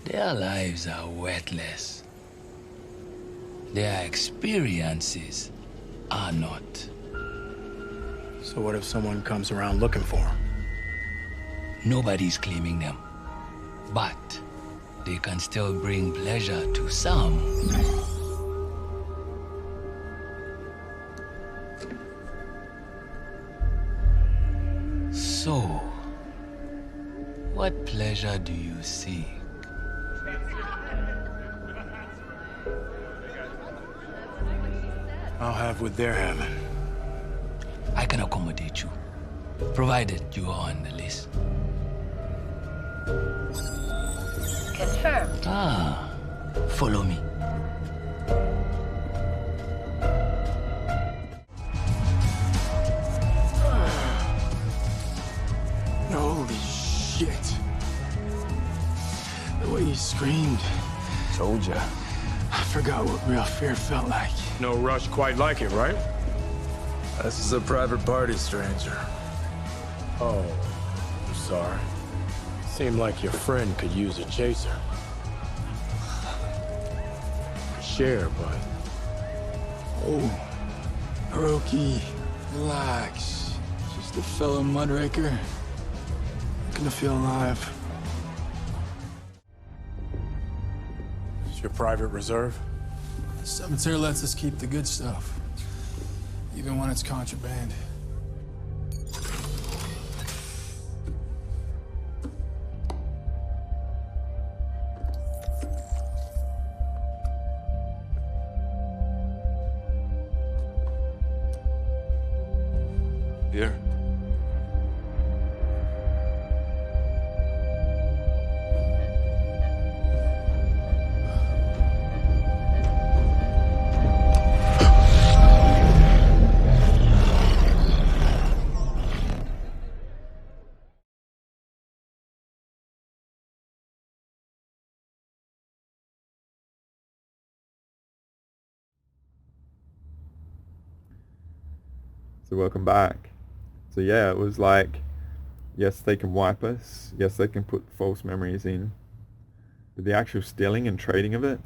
Their lives are worthless. Their experiences are not. So what if someone comes around looking for them? Nobody's claiming them. But they can still bring pleasure to some. So, what pleasure do you seek? I'll have what they're having. I can accommodate you, provided you are on the list. Confirmed. Ah, follow me. Holy shit. The way he screamed. Told ya. I forgot what real fear felt like. No rush quite like it, right? This is a private party, stranger. Oh, I'm sorry. Seemed like your friend could use a chaser. Share, but... Oh, Hiroki, relax. Just a fellow mudraker. Looking to feel alive. It's your private reserve? Cemetery lets us keep the good stuff. Even when it's contraband. Here. So welcome back. So yeah, it was like, yes, they can wipe us. Yes, they can put false memories in. But the actual stealing and trading of it.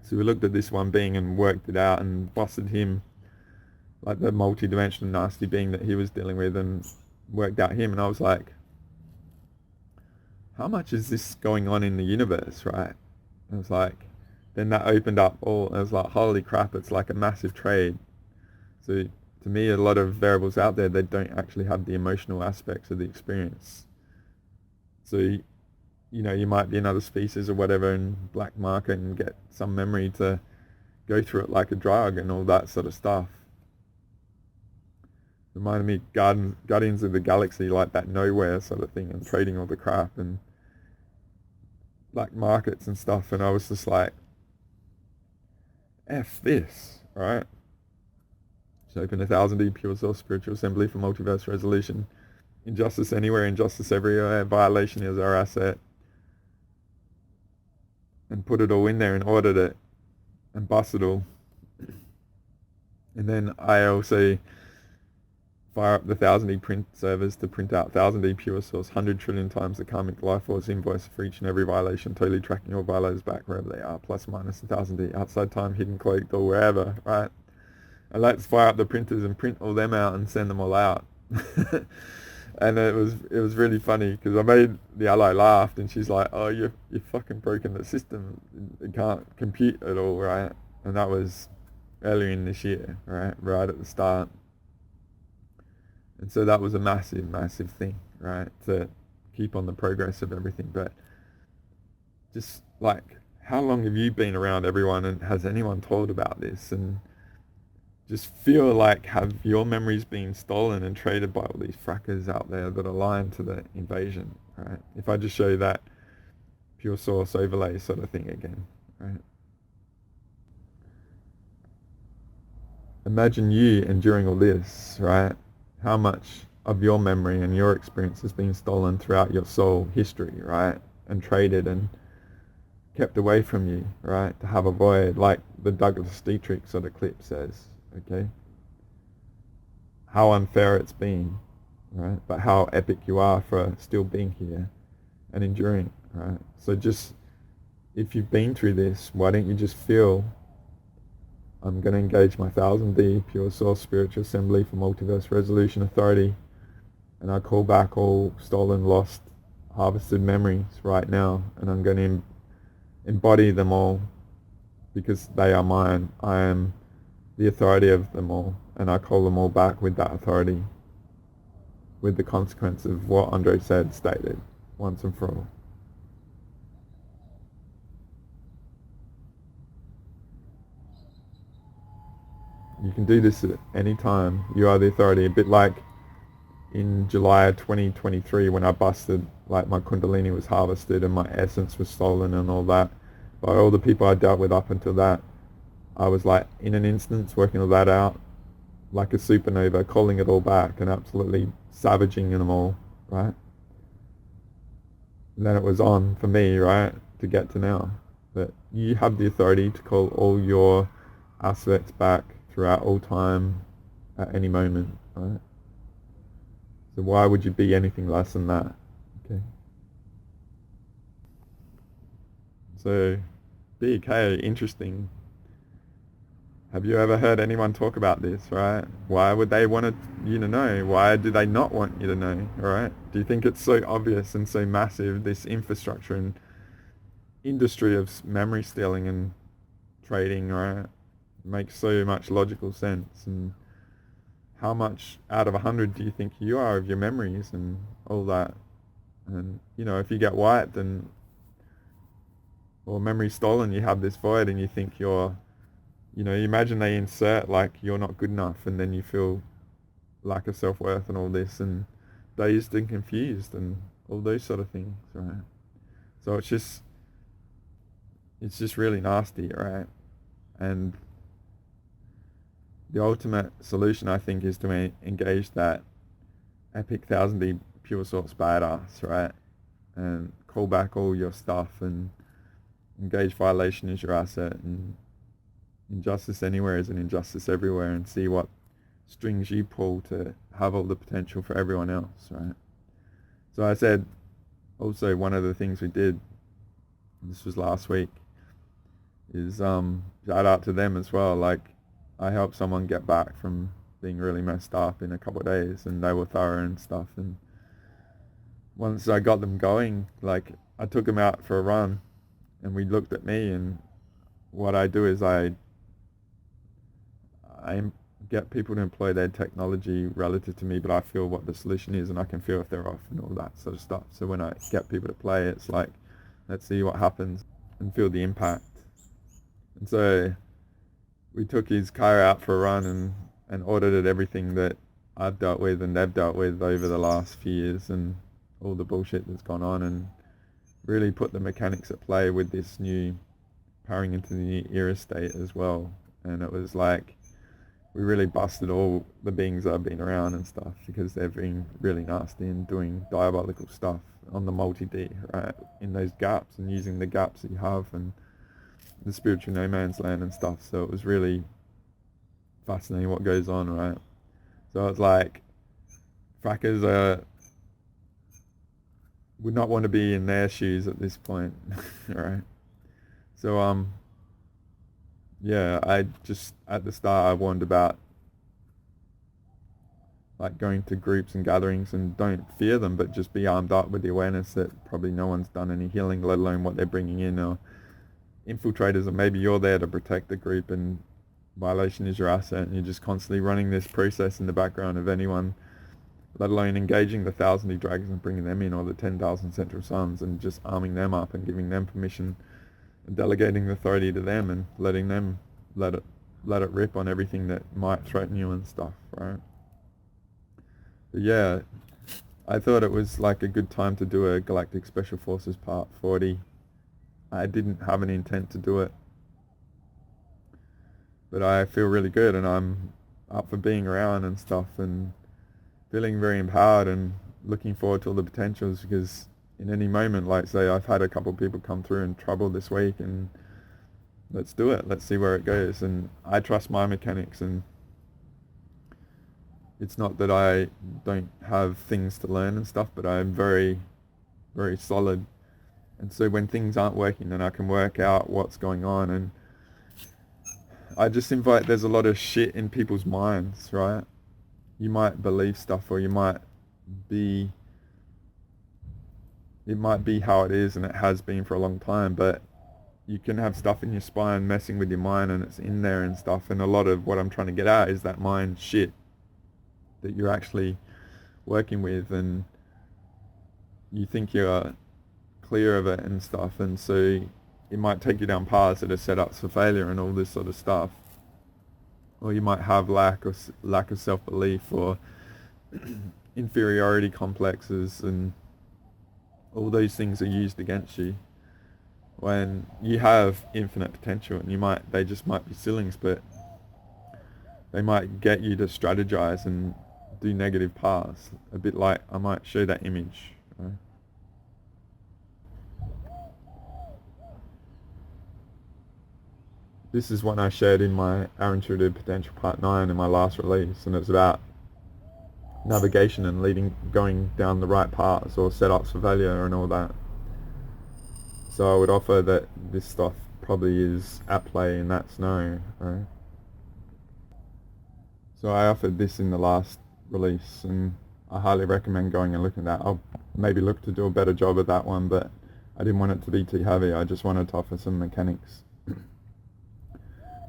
So we looked at this one being and worked it out and busted him, like the multi-dimensional nasty being that he was dealing with, and worked out him. And I was like, how much is this going on in the universe, right? And it was like, then that opened up all, I was like, holy crap, it's like a massive trade. So to me, a lot of variables out there, they don't actually have the emotional aspects of the experience. So, you know, you might be another species or whatever and black market and get some memory to go through it like a drug and all that sort of stuff. Reminded me Guardians of the Galaxy, like that nowhere sort of thing, and trading all the crap and black markets and stuff. And I was just like, F this, right? Just open 1000D pure source spiritual assembly for multiverse resolution. Injustice anywhere, injustice everywhere. Violation is our asset. And put it all in there and ordered it and bust it all. And then I also fire up the 1000D print servers to print out 1000D pure source 100 trillion times the karmic life force invoice for each and every violation, totally tracking all violators back wherever they are, plus minus 1000D, outside time, hidden, cloaked, or wherever, right? And let's fire up the printers and print all them out and send them all out. And it was really funny because I made the ally laugh, and she's like, oh, you've fucking broken the system. It can't compute at all, right? And that was earlier in this year, right at the start. And so that was a massive, massive thing, right? To keep on the progress of everything. But just like, how long have you been around everyone, and has anyone told about this? And just feel like, have your memories been stolen and traded by all these frackers out there that are lying to the invasion, right? If I just show you that pure source overlay sort of thing again, right? Imagine you enduring all this, right? How much of your memory and your experience has been stolen throughout your soul history, right? And traded and kept away from you, right? To have a void, like the Douglas Dietrich sort of clip says, okay? How unfair it's been, right? But how epic you are for still being here and enduring, right? So just, if you've been through this, why don't you just feel, I'm going to engage my 1000D Pure Source Spiritual Assembly for Multiverse Resolution Authority, and I call back all stolen, lost, harvested memories right now, and I'm going to embody them all because they are mine. I am the authority of them all, and I call them all back with that authority, with the consequence of what Andre stated, once and for all. You can do this at any time. You are the authority. A bit like in July 2023 when I busted, like my Kundalini was harvested and my essence was stolen and all that. By all the people I dealt with up until that, I was like in an instance working all that out like a supernova, calling it all back and absolutely savaging them all, right? And then it was on for me, right, to get to now. That you have the authority to call all your aspects back throughout all time at any moment, right? So why would you be anything less than that? Okay. So, BK, interesting. Have you ever heard anyone talk about this, right? Why would they want you to know? Why do they not want you to know, right? Do you think it's so obvious and so massive, this infrastructure and industry of memory stealing and trading, right? It makes so much logical sense. And how much out of 100 do you think you are of your memories and all that? And, you know, if you get wiped and, or memory stolen, you have this void and you think you're, you know, you imagine they insert like you're not good enough and then you feel lack of self-worth and all this and dazed and confused and all those sort of things, right? So it's just really nasty, right? And the ultimate solution, I think, is to engage that epic 1000D pure source badass, right? And call back all your stuff and engage violation as your asset and injustice anywhere is an injustice everywhere, and see what strings you pull to have all the potential for everyone else, right? So I said also one of the things we did, this was last week, is shout out to them as well. Like, I helped someone get back from being really messed up in a couple of days, and they were thorough and stuff, and once I got them going, like, I took them out for a run and we looked at me, and what I do is I get people to employ their technology relative to me, but I feel what the solution is and I can feel if they're off and all that sort of stuff. So when I get people to play, it's like, let's see what happens and feel the impact. And so we took his car out for a run and audited everything that I've dealt with and they've dealt with over the last few years and all the bullshit that's gone on, and really put the mechanics at play with this new powering into the new era state as well. And it was like, we really busted all the beings that have been around and stuff, because they've been really nasty and doing diabolical stuff on the multi-D, right? In those gaps and using the gaps that you have and the spiritual no man's land and stuff. So it was really fascinating what goes on, right? So it's like, frackers would not want to be in their shoes at this point, right? So, yeah, I just, at the start, I warned about like going to groups and gatherings, and don't fear them, but just be armed up with the awareness that probably no one's done any healing, let alone what they're bringing in, or infiltrators, or maybe you're there to protect the group and violation is your asset, and you're just constantly running this process in the background of anyone, let alone engaging the 1000 dragons and bringing them in, or the 10,000 central suns, and just arming them up and giving them permission and delegating the authority to them and letting them let it rip on everything that might threaten you and stuff, right? But yeah, I thought it was like a good time to do a Galactic Special Forces Part 40. I didn't have an intent to do it, but I feel really good and I'm up for being around and stuff and feeling very empowered and looking forward to all the potentials, because in any moment, like say I've had a couple of people come through in trouble this week, and let's do it. Let's see where it goes. And I trust my mechanics, and it's not that I don't have things to learn and stuff, but I'm very, very solid. And so when things aren't working, then I can work out what's going on. And I just invite, there's a lot of shit in people's minds, right? You might believe stuff, or you might be, it might be how it is, and it has been for a long time, but you can have stuff in your spine messing with your mind, and it's in there and stuff. And a lot of what I'm trying to get at is that mind shit that you're actually working with, and you think you're clear of it and stuff, and so it might take you down paths that are set up for failure and all this sort of stuff. Or you might have lack of self-belief, or inferiority complexes, and all those things are used against you when you have infinite potential. And they just might be ceilings, but they might get you to strategize and do negative paths, a bit like I might show that image, right? This is one I shared in my Our Intuitive Potential Part 9 in my last release, and it's about navigation and going down the right paths, or setups for failure and all that. So I would offer that this stuff probably is at play in that scenario, right? So I offered this in the last release, and I highly recommend going and looking at that. I'll maybe look to do a better job of that one, but I didn't want it to be too heavy. I just wanted to offer some mechanics.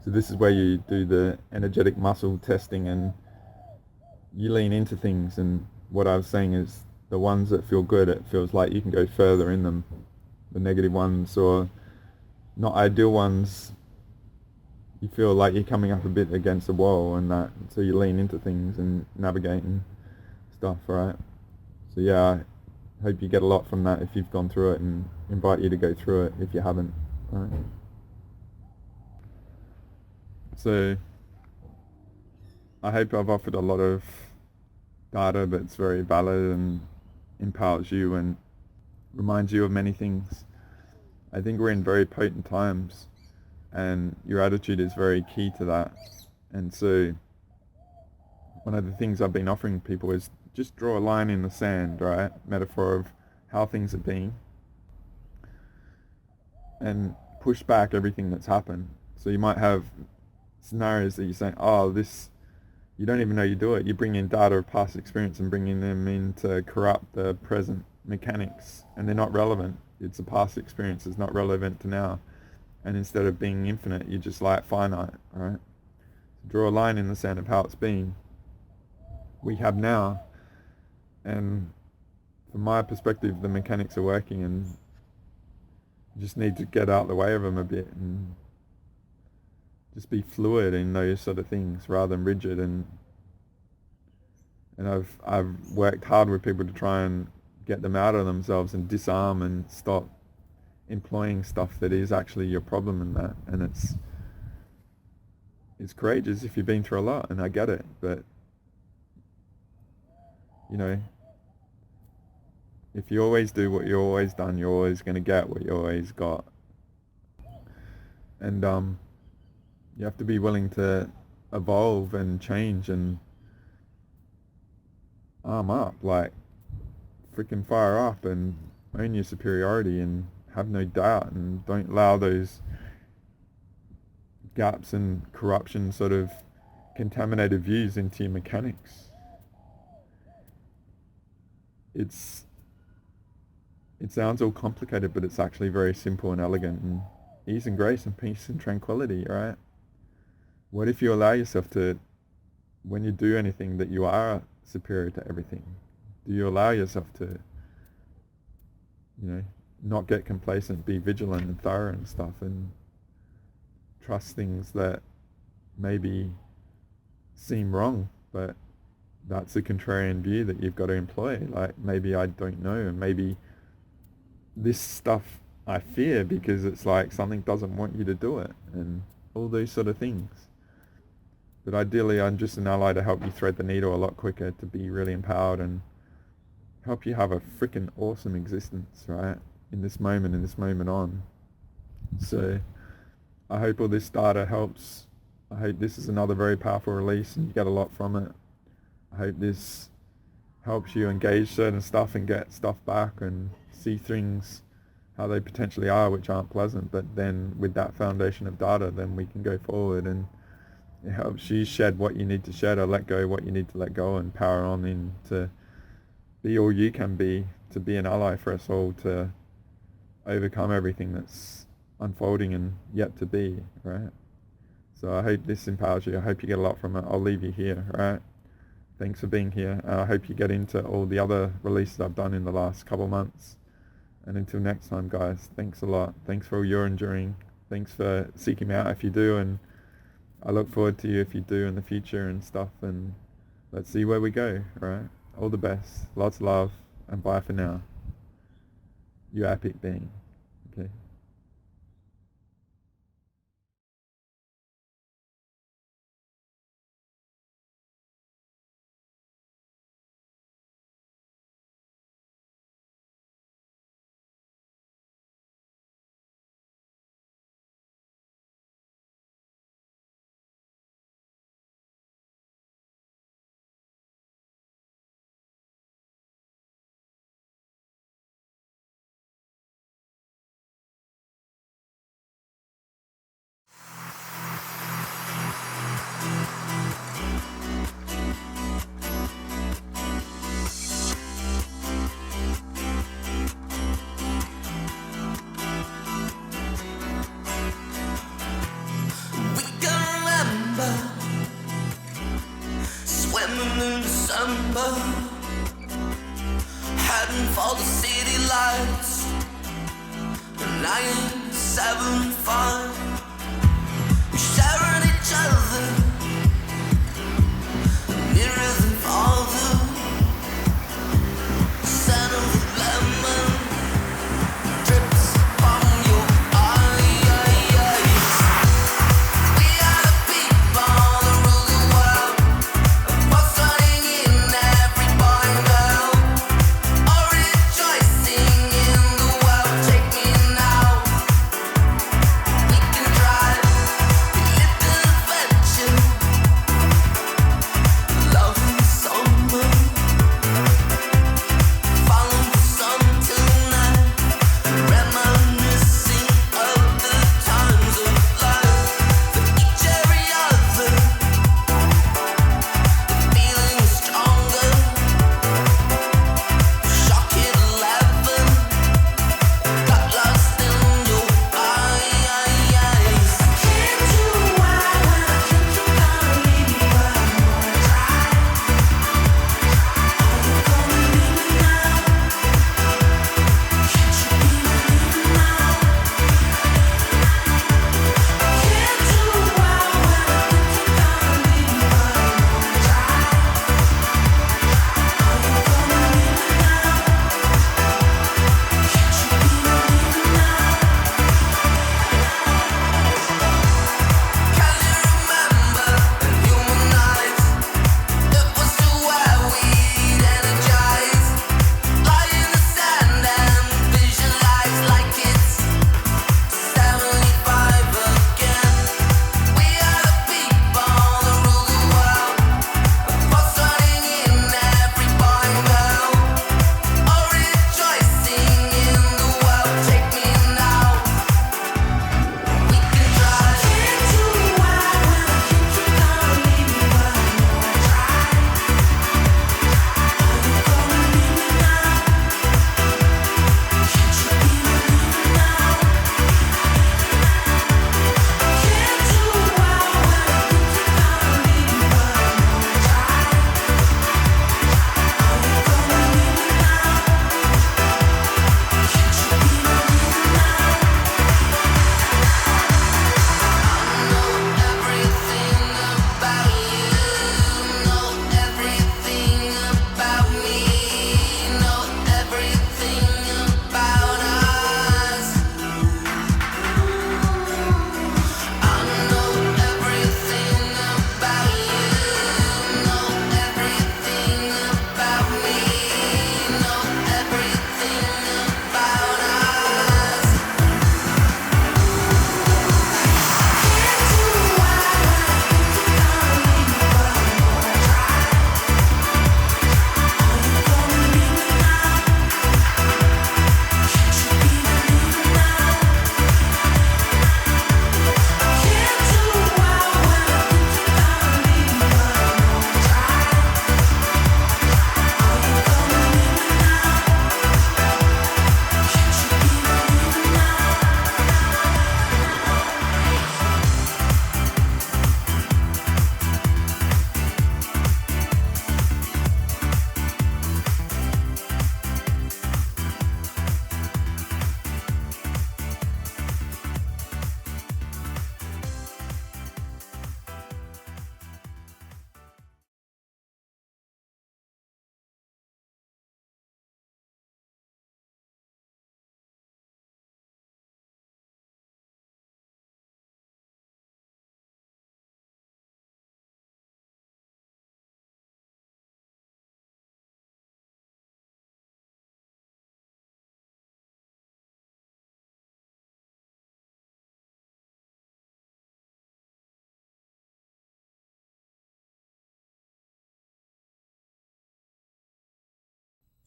So this is where you do the energetic muscle testing, and you lean into things. And what I was saying is, the ones that feel good, it feels like you can go further in them. The negative ones, or not ideal ones, you feel like you're coming up a bit against the wall, and that, so you lean into things and navigating stuff, right? So yeah, I hope you get a lot from that if you've gone through it, and invite you to go through it if you haven't, right? So I hope I've offered a lot of data that's very valid and empowers you and reminds you of many things. I think we're in very potent times, and your attitude is very key to that. And so one of the things I've been offering people is just draw a line in the sand, right? Metaphor of how things are being, and push back everything that's happened. So you might have scenarios that you're saying, oh, this, you don't even know you do it. You bring in data of past experience and bringing them in to corrupt the present mechanics, and they're not relevant. It's a past experience, it's not relevant to now. And instead of being infinite, you're just like finite, right? So draw a line in the sand of how it's been. We have now, and from my perspective, the mechanics are working, and you just need to get out of the way of them a bit and just be fluid in those sort of things rather than rigid. And I've worked hard with people to try and get them out of themselves and disarm and stop employing stuff that is actually your problem in that. And it's courageous if you've been through a lot, and I get it, but you know, if you always do what you've always done, you're always going to get what you always got. And you have to be willing to evolve and change and arm up, like freaking fire up and own your superiority and have no doubt, and don't allow those gaps and corruption sort of contaminated views into your mechanics. It sounds all complicated, but it's actually very simple and elegant, and ease and grace and peace and tranquility, right? What if you allow yourself to, when you do anything, that you are superior to everything? Do you allow yourself to, you know, not get complacent, be vigilant and thorough and stuff, and trust things that maybe seem wrong, but that's a contrarian view that you've got to employ. Like, maybe I don't know, and maybe this stuff I fear because it's like something doesn't want you to do it, and all those sort of things. But ideally, I'm just an ally to help you thread the needle a lot quicker, to be really empowered and help you have a freaking awesome existence, right? In this moment on. So I hope all this data helps. I hope this is another very powerful release and you get a lot from it. I hope this helps you engage certain stuff and get stuff back and see things how they potentially are, which aren't pleasant. But then with that foundation of data, then we can go forward, and it helps you shed what you need to shed or let go what you need to let go and power on in to be all you can be, to be an ally for us all, to overcome everything that's unfolding and yet to be, right? So I hope this empowers you. I hope you get a lot from it. I'll leave you here, right? Thanks for being here. I hope you get into all the other releases I've done in the last couple months. And until next time, guys, thanks a lot. Thanks for all your enduring. Thanks for seeking me out if you do. And I look forward to you if you do in the future and stuff. And let's see where we go, right? All the best. Lots of love. And bye for now. You epic being. Okay. In December, heading for the city lights. 975, we sharing each other, nearer than farther. The scent of the lemon drips from your eyes. We are the people that rule the world. What's running in every boy and girl? All rejoicing in the world. Take me now. We can drive. We live in adventure.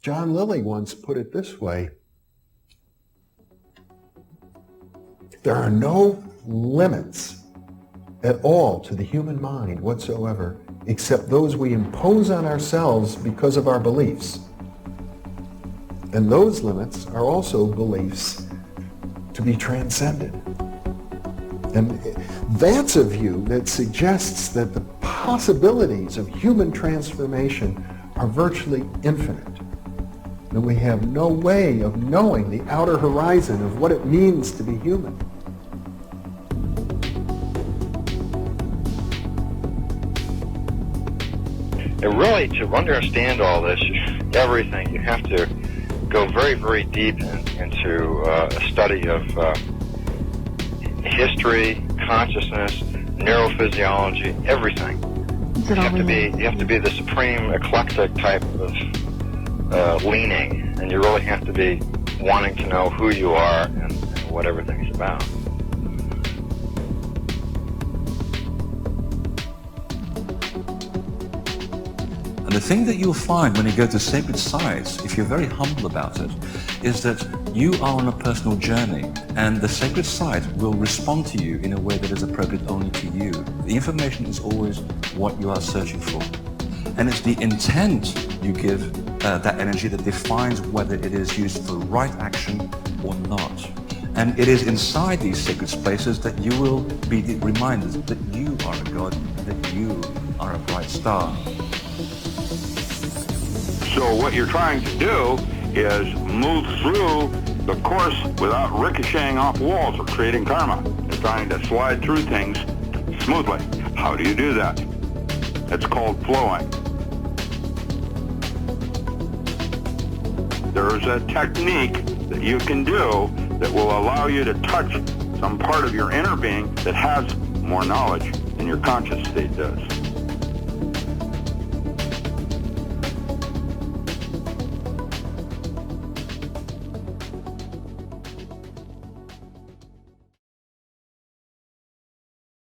John Lilly once put it this way: there are no limits at all to the human mind whatsoever, except those we impose on ourselves because of our beliefs. And those limits are also beliefs to be transcended. And that's a view that suggests that the possibilities of human transformation are virtually infinite. And we have no way of knowing the outer horizon of what it means to be human. And really, to understand all this, everything, you have to go very, very deep into a study of history, consciousness, neurophysiology, everything. You have to be the supreme eclectic type of leaning, and you really have to be wanting to know who you are and what everything's about. And the thing that you'll find when you go to sacred sites, if you're very humble about it, is that you are on a personal journey, and the sacred site will respond to you in a way that is appropriate only to you. The information is always what you are searching for. And it's the intent you give that energy that defines whether it is used for right action or not. And it is inside these sacred spaces that you will be reminded that you are a god, that you are a bright star. So what you're trying to do is move through the course without ricocheting off walls or creating karma. You're trying to slide through things smoothly. How do you do that? It's called flowing. There's a technique that you can do that will allow you to touch some part of your inner being that has more knowledge than your conscious state does.